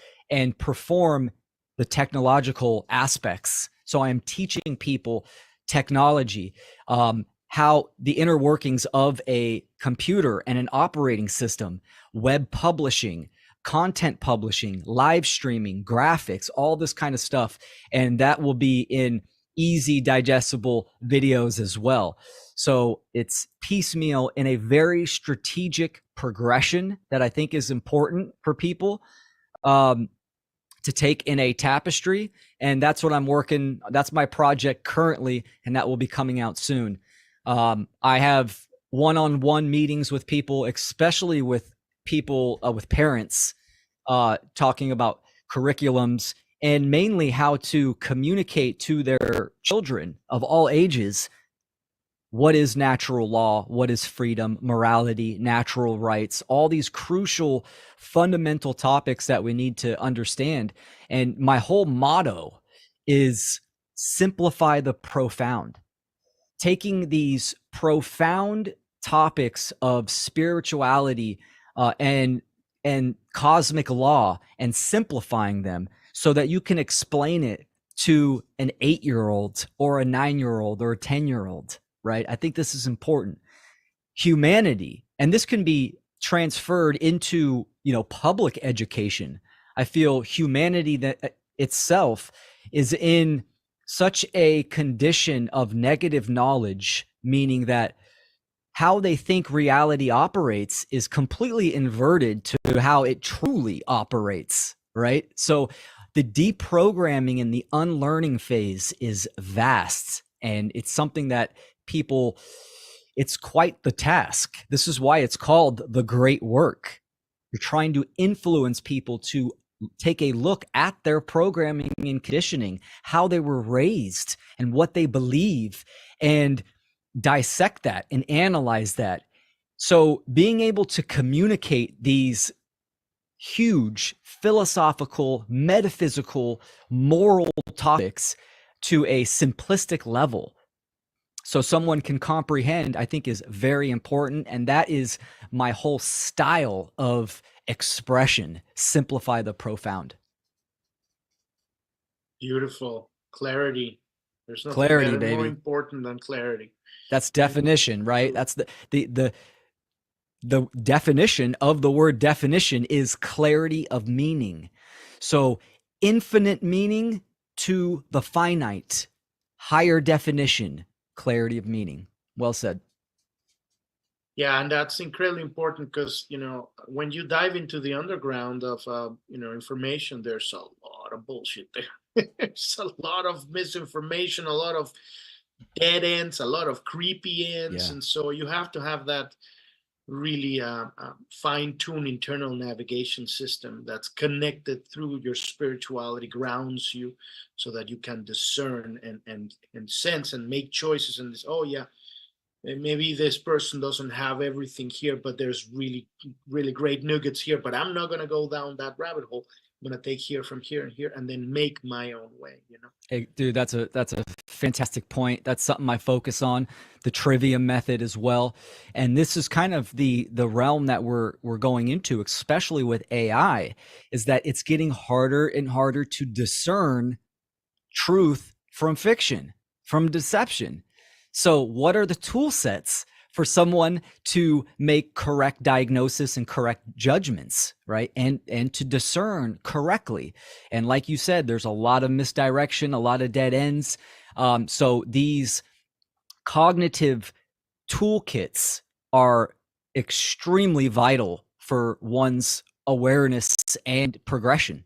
perform the technological aspects. So I am teaching people technology, how the inner workings of a computer and an operating system, web publishing, content publishing, live streaming, graphics, all this kind of stuff. And that will be in easy digestible videos as well. So it's piecemeal in a very strategic progression that I think is important for people to take in a tapestry. And that's what I'm working. That's my project currently, and that will be coming out soon. I have one-on-one meetings with people, especially with people, with parents, talking about curriculums and mainly how to communicate to their children of all ages what is natural law, what is freedom, morality, natural rights, all these crucial fundamental topics that we need to understand. And my whole motto is simplify the profound. Taking these profound topics of spirituality and cosmic law and simplifying them so that you can explain it to an 8-year-old or a 9-year-old or a 10-year-old, right? I think this is important. Humanity, and this can be transferred into, public education. I feel humanity that itself is in such a condition of negative knowledge, meaning that how they think reality operates is completely inverted to how it truly operates, right? So the deprogramming and the unlearning phase is vast, and it's something that it's quite the task. This is why it's called the great work. You're trying to influence people to take a look at their programming and conditioning, how they were raised and what they believe, and dissect that and analyze that. So being able to communicate these huge philosophical, metaphysical, moral topics to a simplistic level so someone can comprehend, I think, is very important. And that is my whole style of expression: simplify the profound. Beautiful. Clarity. There's nothing Clarity, better, baby. more important than clarity. That's definition, right? That's the definition of the word definition is clarity of meaning. So infinite meaning to the finite, higher definition, clarity of meaning. Well said. Yeah, and that's incredibly important because, when you dive into the underground of, information, there's a lot of bullshit there. There's a lot of misinformation, a lot of dead ends, a lot of creepy ends. Yeah. And so you have to have that really fine-tuned internal navigation system that's connected through your spirituality, grounds you so that you can discern and sense and make choices in this. Oh yeah, maybe this person doesn't have everything here, but there's really great nuggets here, but I'm not going to go down that rabbit hole. I'm going to take here from here and here and then make my own way, you know. Hey, dude, that's a fantastic point. That's something I focus on, the trivia method as well. And this is kind of the realm that we're going into, especially with AI, is that it's getting harder and harder to discern truth from fiction, from deception. So what are the tool sets for someone to make correct diagnosis and correct judgments, right? And to discern correctly. And like you said, there's a lot of misdirection, a lot of dead ends. So these cognitive toolkits are extremely vital for one's awareness and progression.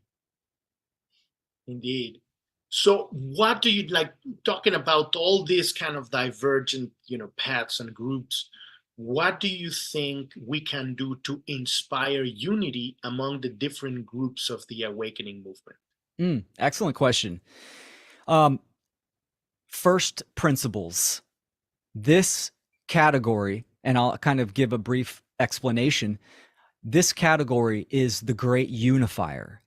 Indeed. So what do you like, talking about all these kind of divergent, paths and groups? What do you think we can do to inspire unity among the different groups of the awakening movement? Excellent question. First principles. This category, and I'll kind of give a brief explanation. This category is the great unifier.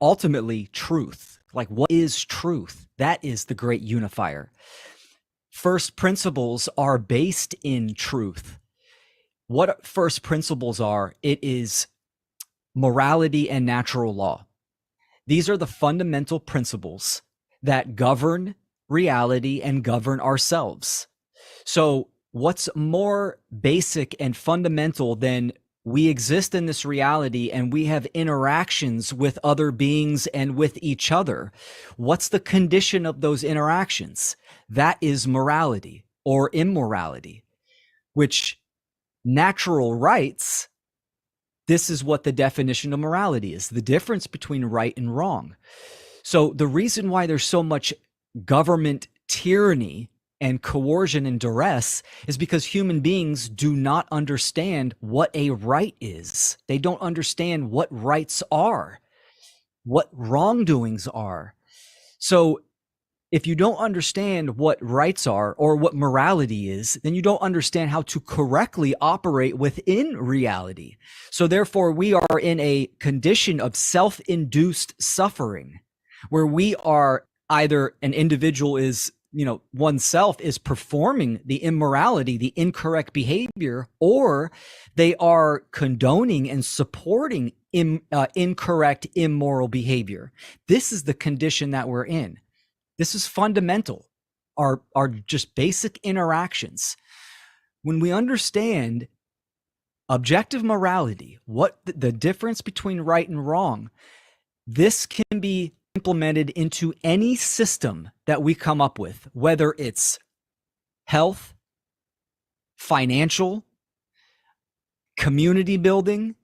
Ultimately, truth. Like, what is truth? That is the great unifier. First principles are based in truth. What first principles are, it is morality and natural law. These are the fundamental principles that govern reality and govern ourselves. So what's more basic and fundamental than we exist in this reality and we have interactions with other beings and with each other? What's the condition of those interactions? That is morality or immorality, which natural rights, this is what the definition of morality is, the difference between right and wrong. So the reason why there's so much government tyranny and coercion and duress is because human beings do not understand what a right is. They don't understand what rights are, what wrongdoings are. So if you don't understand what rights are or what morality is, then you don't understand how to correctly operate within reality. So therefore, we are in a condition of self-induced suffering where we are either an individual is oneself is performing the immorality, the incorrect behavior, or they are condoning and supporting incorrect, immoral behavior. This is the condition that we're in. This is fundamental, our just basic interactions. When we understand objective morality, what the difference between right and wrong, this can be implemented into any system that we come up with, whether it's health, financial, community building,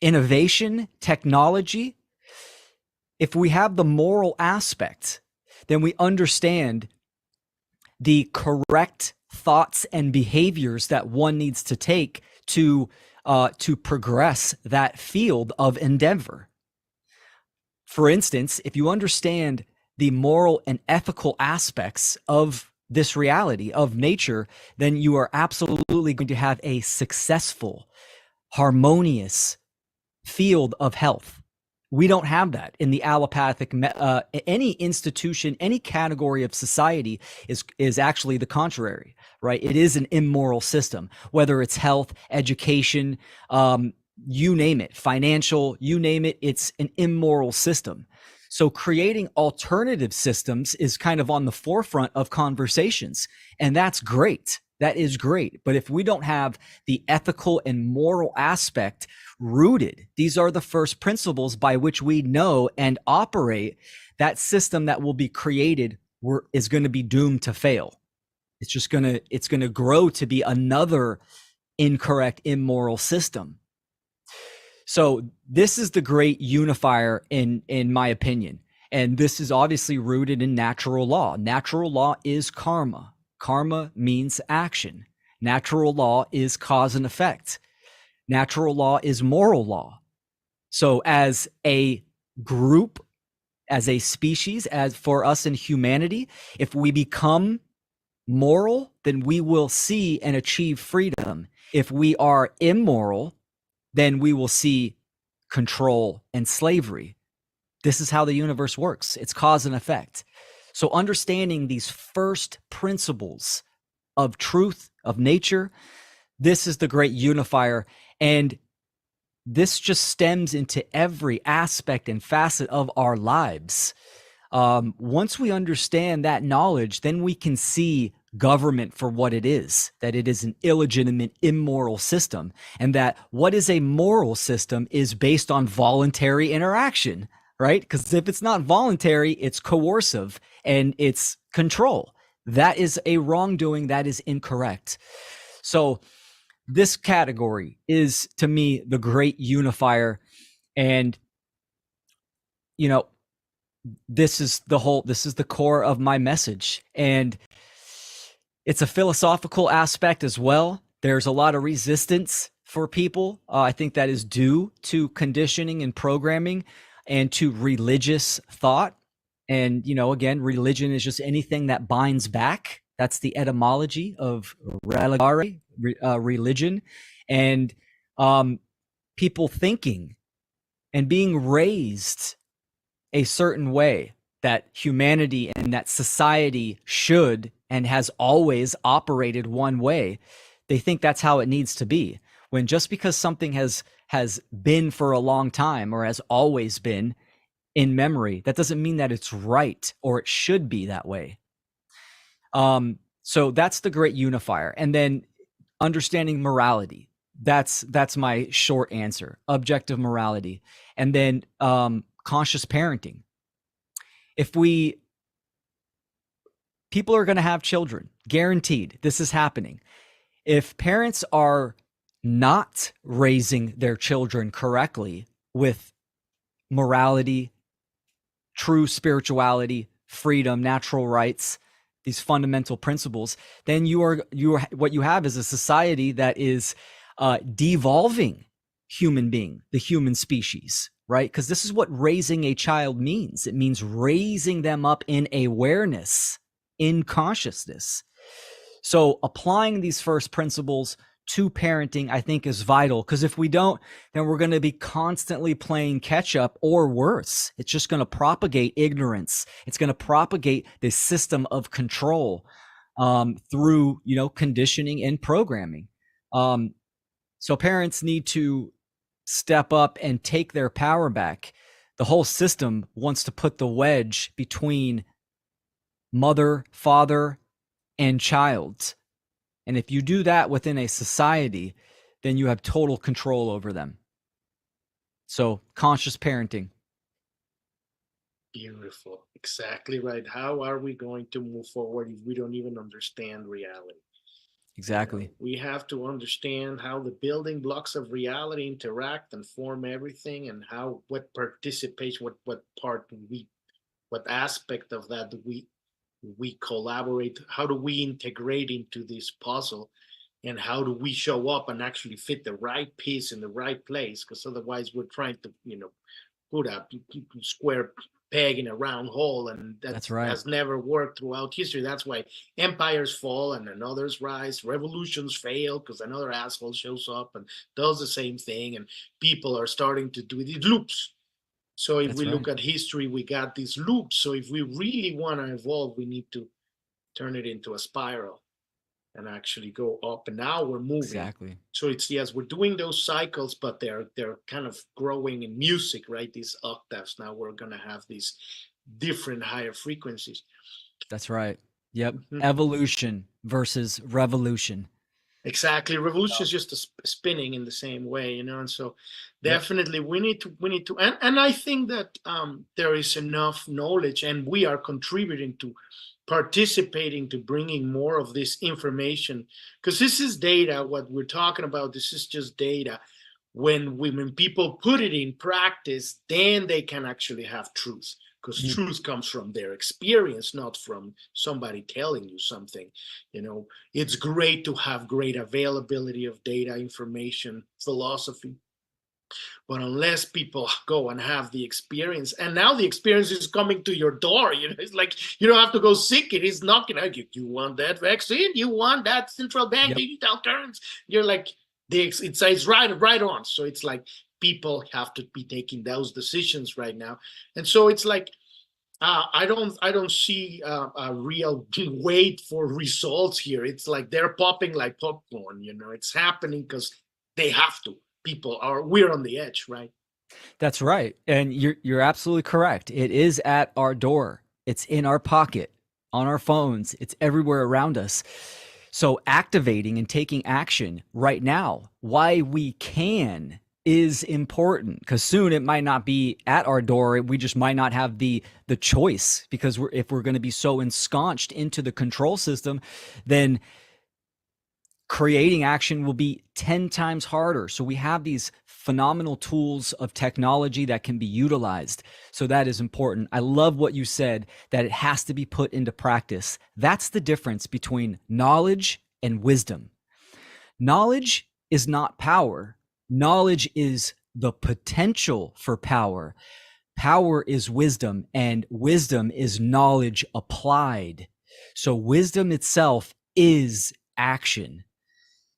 innovation, technology. If we have the moral aspect, then we understand the correct thoughts and behaviors that one needs to take to progress that field of endeavor. For instance, if you understand the moral and ethical aspects of this reality, of nature, then you are absolutely going to have a successful, harmonious field of health. We don't have that in the allopathic, any institution, any category of society is actually the contrary, right? It is an immoral system, whether it's health, education, you name it, financial, you name it, it's an immoral system. So creating alternative systems is kind of on the forefront of conversations. And that's great. That is great. But if we don't have the ethical and moral aspect rooted, these are the first principles by which we know and operate, that system that will be created is going to be doomed to fail. It's going to grow to be another incorrect, immoral system. So this is the great unifier in my opinion. And this is obviously rooted in natural law. Natural law is karma. Karma means action. Natural law is cause and effect. Natural law is moral law. So as a group, as a species, as for us in humanity, if we become moral, then we will see and achieve freedom. If we are immoral, then we will see control and slavery. This is how the universe works. It's cause and effect. So understanding these first principles of truth, of nature, this is the great unifier. And this just stems into every aspect and facet of our lives. Once we understand that knowledge, then we can see government for what it is, that it is an illegitimate, immoral system, and that what is a moral system is based on voluntary interaction, right? Because if it's not voluntary, it's coercive and it's control. That is a wrongdoing. That is incorrect. So this category is, to me, the great unifier. And, you know, this is the core of my message. And it's a philosophical aspect as well. There's a lot of resistance for people. I think that is due to conditioning and programming and to religious thought. And, you know, again, religion is just anything that binds back. That's the etymology of religare, religion. And people thinking and being raised a certain way that humanity and that society should and has always operated one way. They think that's how it needs to be. When just because something has been for a long time or has always been in memory, that doesn't mean that it's right or it should be that way. So that's the great unifier. And then understanding morality. That's my short answer. Objective morality. And then conscious parenting. People are going to have children, guaranteed. This is happening. If parents are not raising their children correctly with morality, true spirituality, freedom, natural rights, these fundamental principles, then what you have is a society that is devolving the human species, right? Because this is what raising a child means. It means raising them up in awareness, in consciousness. So applying these first principles to parenting, I think, is vital, because if we don't, then we're going to be constantly playing catch up, or worse. It's just going to propagate ignorance. It's going to propagate this system of control through, conditioning and programming. So parents need to step up and take their power back. The whole system wants to put the wedge between mother, father, and child. And if you do that within a society, then you have total control over them. So conscious parenting. Beautiful. Exactly right. How are we going to move forward if we don't even understand reality? Exactly. We have to understand how the building blocks of reality interact and form everything, and what participation, what aspect of that do we collaborate, how do we integrate into this puzzle, and how do we show up and actually fit the right piece in the right place? Because otherwise we're trying to put a square peg in a round hole, and that's right. Has never worked throughout history. That's why empires fall and then others rise, revolutions fail because another asshole shows up and does the same thing, and people are starting to do these loops. So if we look at history, we got these loops. So if we really want to evolve, we need to turn it into a spiral and actually go up. And now we're moving. Exactly. So it's, yes, we're doing those cycles, but they're kind of growing in music, right? These octaves. Now we're going to have these different higher frequencies. That's right. Yep. Mm-hmm. Evolution versus revolution. Exactly. Revolution is just a spinning in the same way, and so definitely we need to, and I think that there is enough knowledge, and we are contributing to participating to bringing more of this information, because this is data. What we're talking about, this is just data. When people put it in practice, then they can actually have truth. because truth comes from their experience, not from somebody telling you something. It's great to have great availability of data, information, philosophy, but unless people go and have the experience, and now the experience is coming to your door, it's like you don't have to go seek it. It's knocking at you. You want that vaccine? You want that central bank digital currency? You're like, it's right on. So it's like people have to be taking those decisions right now. And so it's like, I don't see a real wait for results here. It's like they're popping like popcorn. It's happening because they have to. We're on the edge, right? That's right. And you're absolutely correct. It is at our door. It's in our pocket, on our phones. It's everywhere around us. So activating and taking action right now, why we can, is important, because soon it might not be at our door. We just might not have the choice, because if we're going to be so ensconced into the control system, then creating action will be 10 times harder. So we have these phenomenal tools of technology that can be utilized. So that is important. I love what you said, that it has to be put into practice. That's the difference between knowledge and wisdom. Knowledge is not power. Knowledge is the potential for power. Power is wisdom, and wisdom is knowledge applied. So wisdom itself is action.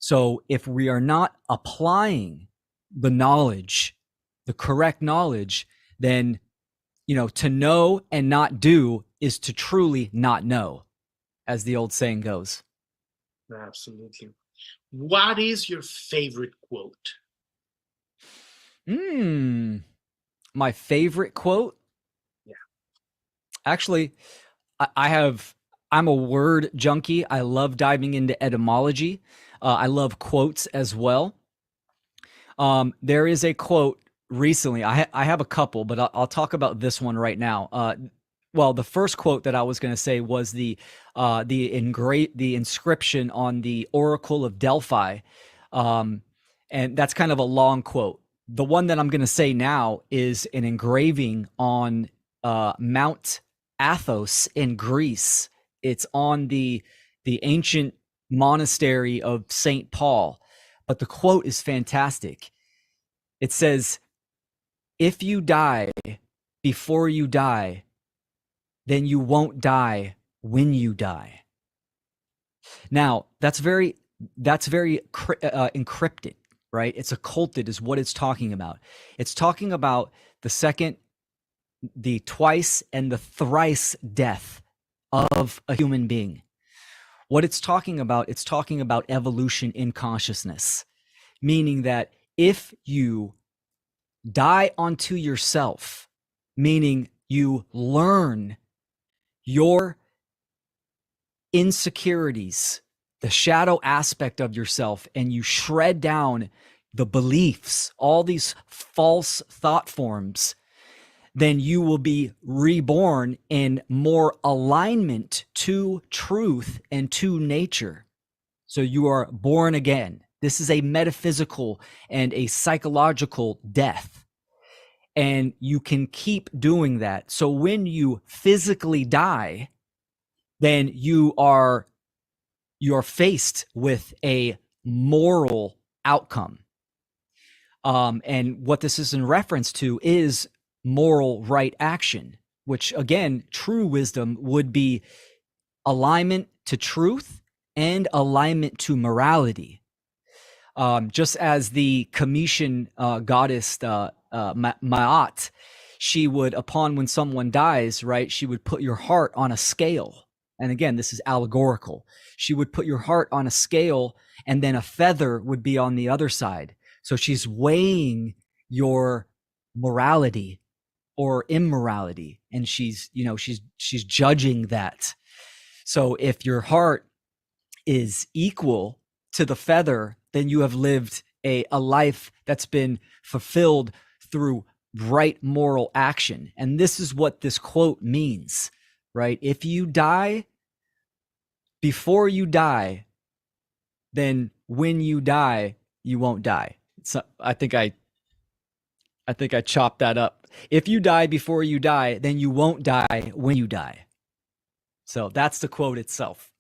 So if we are not applying the knowledge, the correct knowledge, then, to know and not do is to truly not know, as the old saying goes. Absolutely. What is your favorite quote? My favorite quote? Yeah. Actually, I'm a word junkie. I love diving into etymology. I love quotes as well. There is a quote recently. I have a couple, but I'll talk about this one right now. Well, the first quote that I was going to say was the inscription on the Oracle of Delphi, and that's kind of a long quote. The one that I'm going to say now is an engraving on Mount Athos in Greece. It's on the ancient monastery of St. Paul, but the quote is fantastic. It says, "If you die before you die, then you won't die when you die." Now, that's very encrypted, right? It's occulted is what it's talking about. It's talking about the second, the twice, and the thrice death of a human being. What it's talking about evolution in consciousness, meaning that if you die unto yourself, meaning you learn your insecurities, the shadow aspect of yourself, and you shred down the beliefs, all these false thought forms, then you will be reborn in more alignment to truth and to nature. So you are born again. This is a metaphysical and a psychological death. And you can keep doing that. So when you physically die, then you are faced with a moral outcome. And what this is in reference to is moral right action, which again, true wisdom would be alignment to truth and alignment to morality. Just as the Cometian goddess Maat, she would, when someone dies, right, she would put your heart on a scale. And again, this is allegorical. She would put your heart on a scale, and then a feather would be on the other side. So she's weighing your morality or immorality, and she's judging that. So if your heart is equal to the feather, then you have lived a life that's been fulfilled through right moral action. And this is what this quote means, right? If you die before you die, then when you die, you won't die. So I think I chopped that up if you die before you die, then you won't die when you die. So that's the quote itself.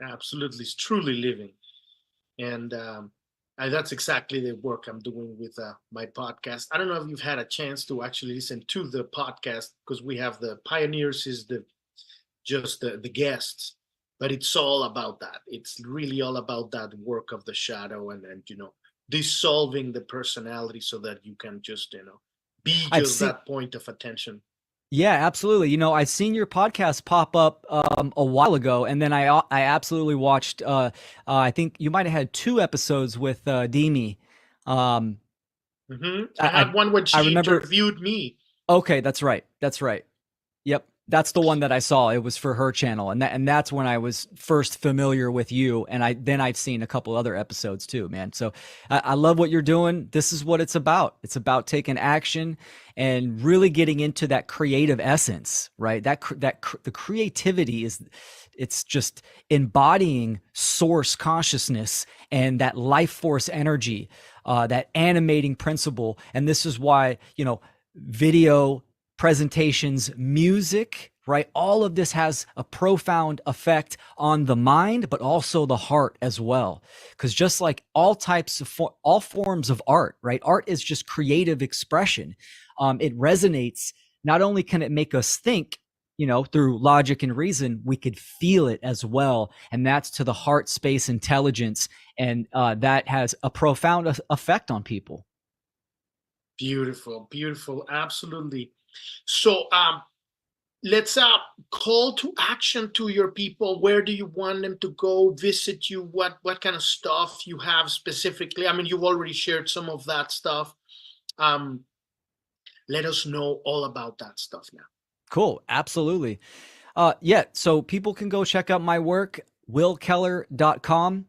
Absolutely, it's truly living. And that's exactly the work I'm doing with my podcast. I don't know if you've had a chance to actually listen to the podcast, because we have the pioneers is just the guests, but it's all about that. It's really all about that work of the shadow, and dissolving the personality so that you can just be just that point of attention. Yeah, absolutely. I've seen your podcast pop up a while ago, and then I absolutely watched. I think you might have had 2 episodes with Demi. I had one when she interviewed me. Okay, that's right. Yep. That's the one that I saw. It was for her channel, and that's when I was first familiar with you. And I've seen a couple other episodes too, man. So I love what you're doing. This is what it's about. It's about taking action and really getting into that creative essence, right? The creativity it's just embodying source consciousness and that life force energy, that animating principle. And this is why video, presentations, music, right? All of this has a profound effect on the mind, but also the heart as well. Because just like all forms of art, right? Art is just creative expression. It resonates. Not only can it make us think, through logic and reason, we could feel it as well. And that's to the heart space intelligence. And that has a profound effect on people. Beautiful, beautiful. Absolutely. So let's call to action to your people. Where do you want them to go visit you? What kind of stuff you have specifically? I mean, you've already shared some of that stuff. Let us know all about that stuff now. Cool. Absolutely. So people can go check out my work, willkeller.com.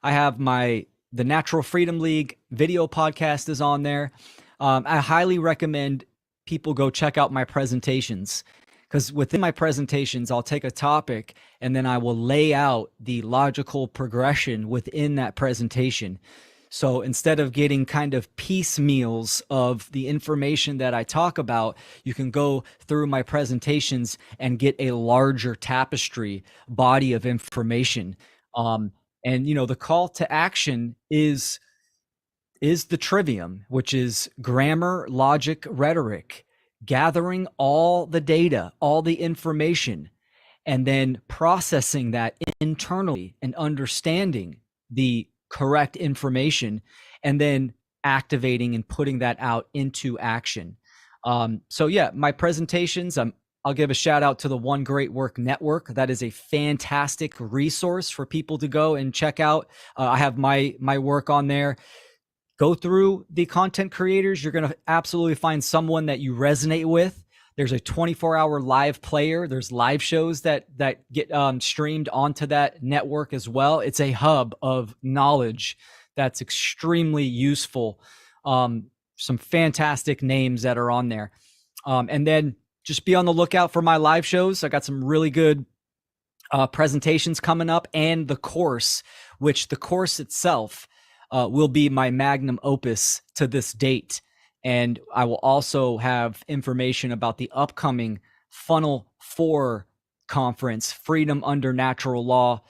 I have the Natural Freedom League video podcast is on there. I highly recommend people go check out my presentations, because within my presentations, I'll take a topic and then I will lay out the logical progression within that presentation. So instead of getting kind of piecemeals of the information that I talk about, you can go through my presentations and get a larger tapestry body of information. And the call to action is the trivium, which is grammar, logic, rhetoric, gathering all the data, all the information, and then processing that internally and understanding the correct information, and then activating and putting that out into action. My presentations, I'll give a shout out to the One Great Work Network. That is a fantastic resource for people to go and check out. I have my work on there. Go through the content creators. You're going to absolutely find someone that you resonate with. There's a 24-hour live player. There's live shows that get streamed onto that network as well. It's a hub of knowledge that's extremely useful. Some fantastic names that are on there. And then just be on the lookout for my live shows. I got some really good presentations coming up, and the course, which the course itself will be my magnum opus to this date. And I will also have information about the upcoming Funnel 4 conference, Freedom Under Natural Law,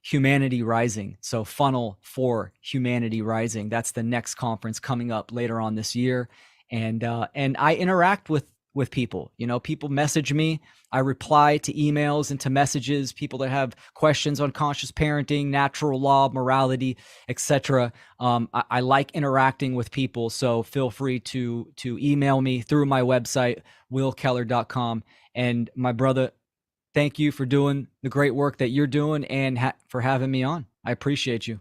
Humanity Rising. So Funnel 4, Humanity Rising. That's the next conference coming up later on this year. And I interact with people. People message me. I reply to emails and to messages, people that have questions on conscious parenting, natural law, morality, etc. I like interacting with people, so feel free to email me through my website, willkeller.com. And my brother, thank you for doing the great work that you're doing and for having me on. I appreciate you.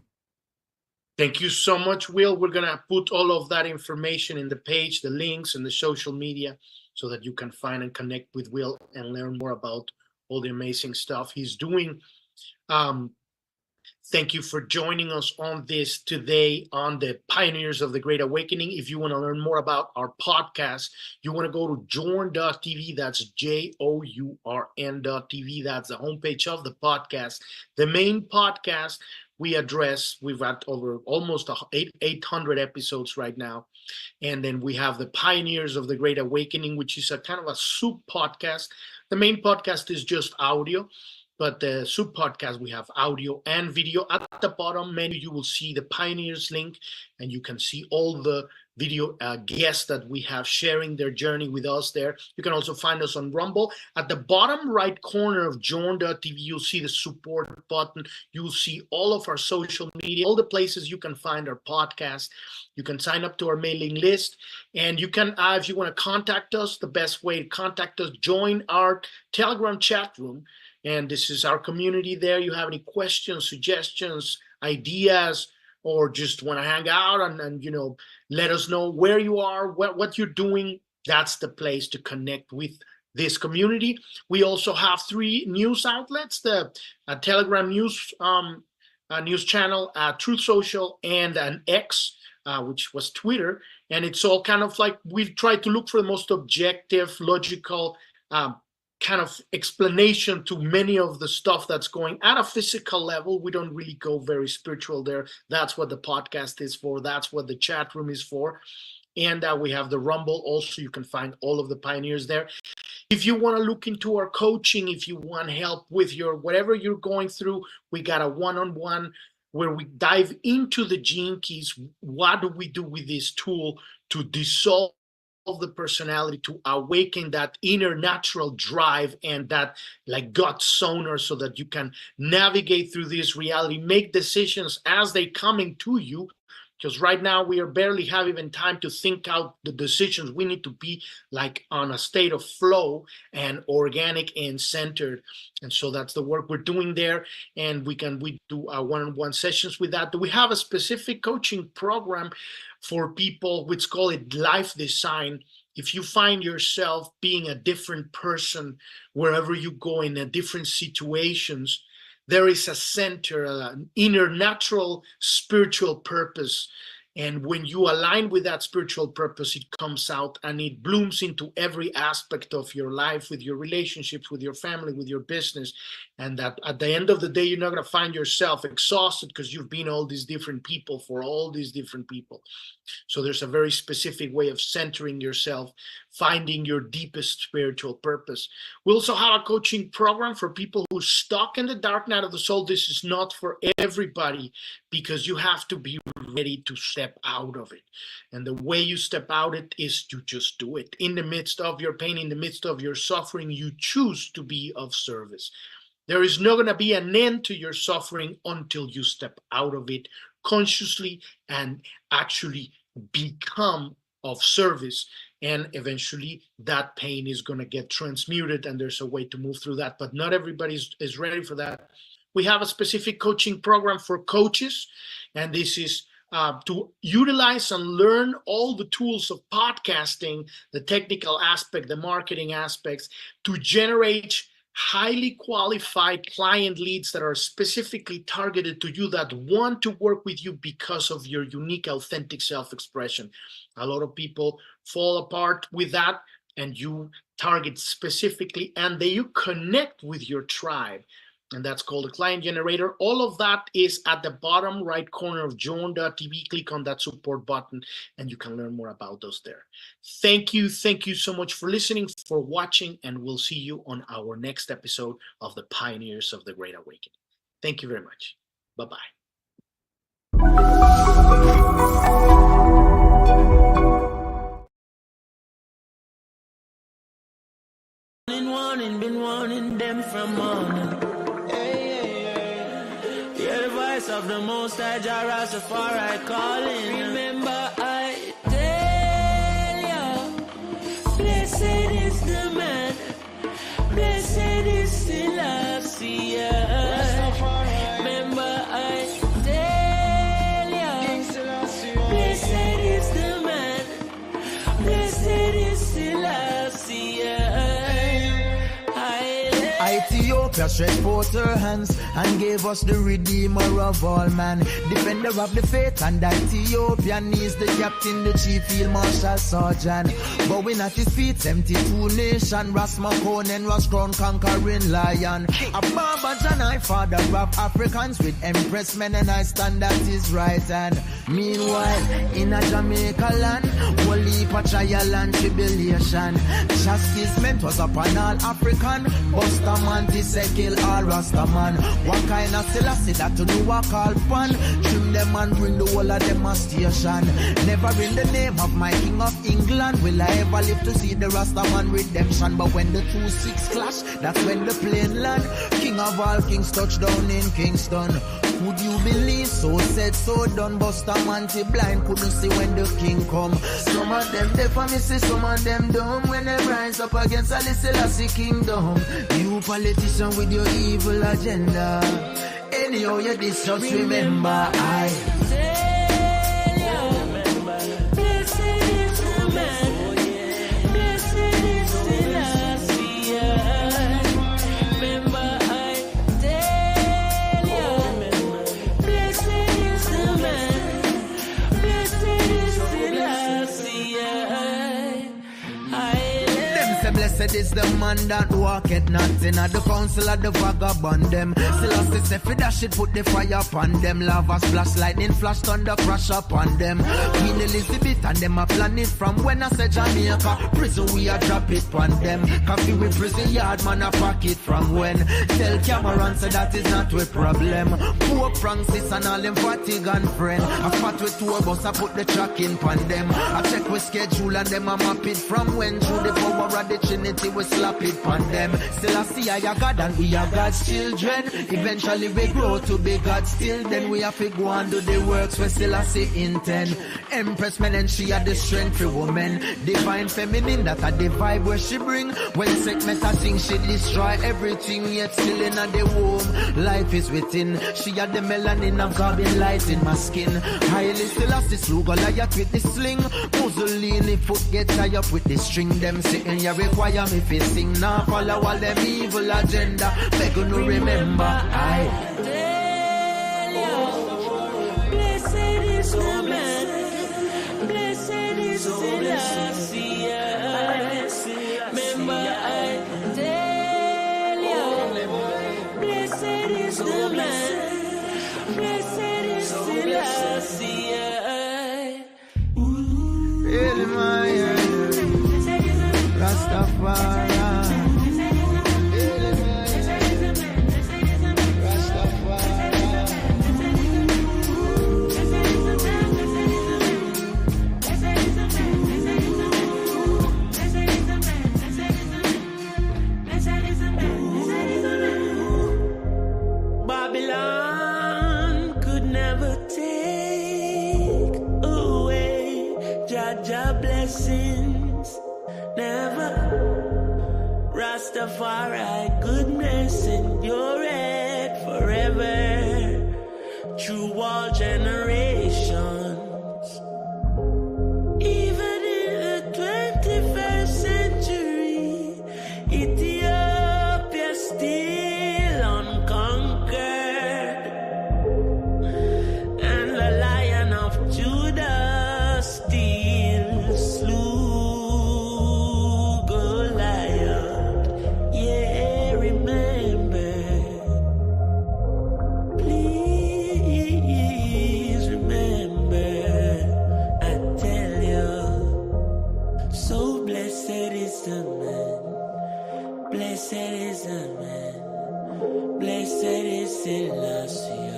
Thank you so much, Will. We're going to put all of that information in the page, the links and the social media, so that you can find and connect with Will and learn more about all the amazing stuff he's doing. Thank you for joining us on this today on the Pioneers of the Great Awakening. If you want to learn more about our podcast, you want to go to journ.tv. That's JOURN.tv. That's the homepage of the podcast. The main podcast we've got over almost 800 episodes right now. And then we have the Pioneers of the Great Awakening, which is a kind of a soup podcast. The main podcast is just audio. But the sub podcast, we have audio and video. At the bottom menu, you will see the Pioneers link, and you can see all the video guests that we have sharing their journey with us there. You can also find us on Rumble. At the bottom right corner of journ.tv, you'll see the support button. You'll see all of our social media, all the places you can find our podcast. You can sign up to our mailing list, and you can, if you want to contact us, the best way to contact us, join our Telegram chat room. And this is our community there. You have any questions, suggestions, ideas, or just want to hang out and let us know where you are, what you're doing. That's the place to connect with this community. We also have 3 news outlets, the Telegram news channel, Truth Social, and an X, which was Twitter. And it's all kind of like we've tried to look for the most objective, logical kind of explanation to many of the stuff that's going at a physical level. We don't really go very spiritual there. That's what the podcast is for. That's what the chat room is for. And we have the Rumble also. You can find all of the Pioneers there. If you want to look into our coaching, if you want help with your whatever you're going through, we got a one-on-one where we dive into the gene keys. What do we do with this tool to dissolve the personality, to awaken that inner natural drive and that like gut sonar, so that you can navigate through this reality, make decisions as they coming to you. Because right now we are barely have even time to think out the decisions. We need to be like on a state of flow and organic and centered. And so that's the work we're doing there. And we do one-on-one sessions with that. We have a specific coaching program for people, which call it life design. If you find yourself being a different person wherever you go in different situations, there is a center, an inner natural spiritual purpose. And when you align with that spiritual purpose, it comes out and it blooms into every aspect of your life, with your relationships, with your family, with your business. And that at the end of the day, you're not going to find yourself exhausted because you've been all these different people for all these different people. So there's a very specific way of centering yourself, finding your deepest spiritual purpose. We also have a coaching program for people who are stuck in the dark night of the soul. This is not for everybody, because you have to be ready to step out of it. And the way you step out it is to just do it. In the midst of your pain, in the midst of your suffering, you choose to be of service. There is not going to be an end to your suffering until you step out of it consciously and actually become of service. And eventually that pain is going to get transmuted, and there's a way to move through that. But not everybody is ready for that. We have a specific coaching program for coaches, and this is to utilize and learn all the tools of podcasting, the technical aspect, the marketing aspects, to generate highly qualified client leads that are specifically targeted to you, that want to work with you because of your unique, authentic self-expression. A lot of people fall apart with that, and you target specifically, and then you connect with your tribe. And that's called a client generator. All of that is at the bottom right corner of journ.tv. Click on that support button and you can learn more about those there. Thank you so much for listening, for watching, and we'll see you on our next episode of the Pioneers of the Great Awakening. Thank you very much. Bye-bye. Been warning them from morning. Hear the voice of the Most High, Jah Rastafari calling. Remember I tell you, blessed is the man, blessed is Selassie. Remember I tell you, blessed is the man, blessed is Selassie. Ethiopia stretched forth her hands and gave us the Redeemer of all man. Defender of the faith and Ethiopian is the captain, the chief field marshal sergeant. Bowing at his feet, 72 nation, Ras Makonnen, Ras Crown, conquering lion. A Baba Janai, father of Africans, with Empress men and I stand at his right hand. Meanwhile, in a Jamaica land, whole heap of trial and tribulation. Chastisement was upon all African. Bustamante said kill all Rastaman. What kind of Selassie that to do a call pan? Trim them and bring the whole of them a station. Never in the name of my King of England will I ever live to see the Rastaman redemption. But when the 2-6 clash, that's when the plane land. King of all kings touched down in Kingston. Would you believe? So said, so done. Bustamante blind, couldn't see when the king come. Some of them deaf for me, see some of them dumb. When they rise up against a Selassie kingdom. You politician with your evil agenda. Anyhow you this, just remember I Blessed is the man that walketh not in the council of the vagabond them. Selassie say fi dash it, put the fire upon them. Lava splash, lightning flash, thunder crash upon them. Queen Elizabeth and them a plan it from when I say Jamaica. Prison we a drop it upon them. Coffee with prison yard man a pack it from when. Tell Cameron say that is not a problem. Pope Francis and all them fatigue and friend. I fought with tour bus, I put the track in upon them. I check with schedule and them a map it from when. Through the power of the Trinity we slap it on them. Still I see I are God and we are God's children. Eventually we grow to be God still. Then we have to go and do the works we still I see intend. Empress men and she are the strength for women. Divine feminine that are the vibe where she bring. When sick meta thing she destroy everything yet still in the womb. Life is within. She are the melanin absorbing light in my skin. Highly still I see slew Goliath with the sling. Mussolini foot get tied up with the string. Them sitting here require me fi sing. Now follow all them evil agenda. Beg you no remember I tell you, blessed is the man, blessed is the Selassie. Remember I tell you, blessed is the man, blessed is Selassie. Rastafari. Babylon could never take away Jaja blessings. Never. Rastafari goodness endure it forever through all generations. Even in the 21st century, Ethiopia still unconquered, and the Lion of Judah still slew. Blessed is the man, blessed is Selassie.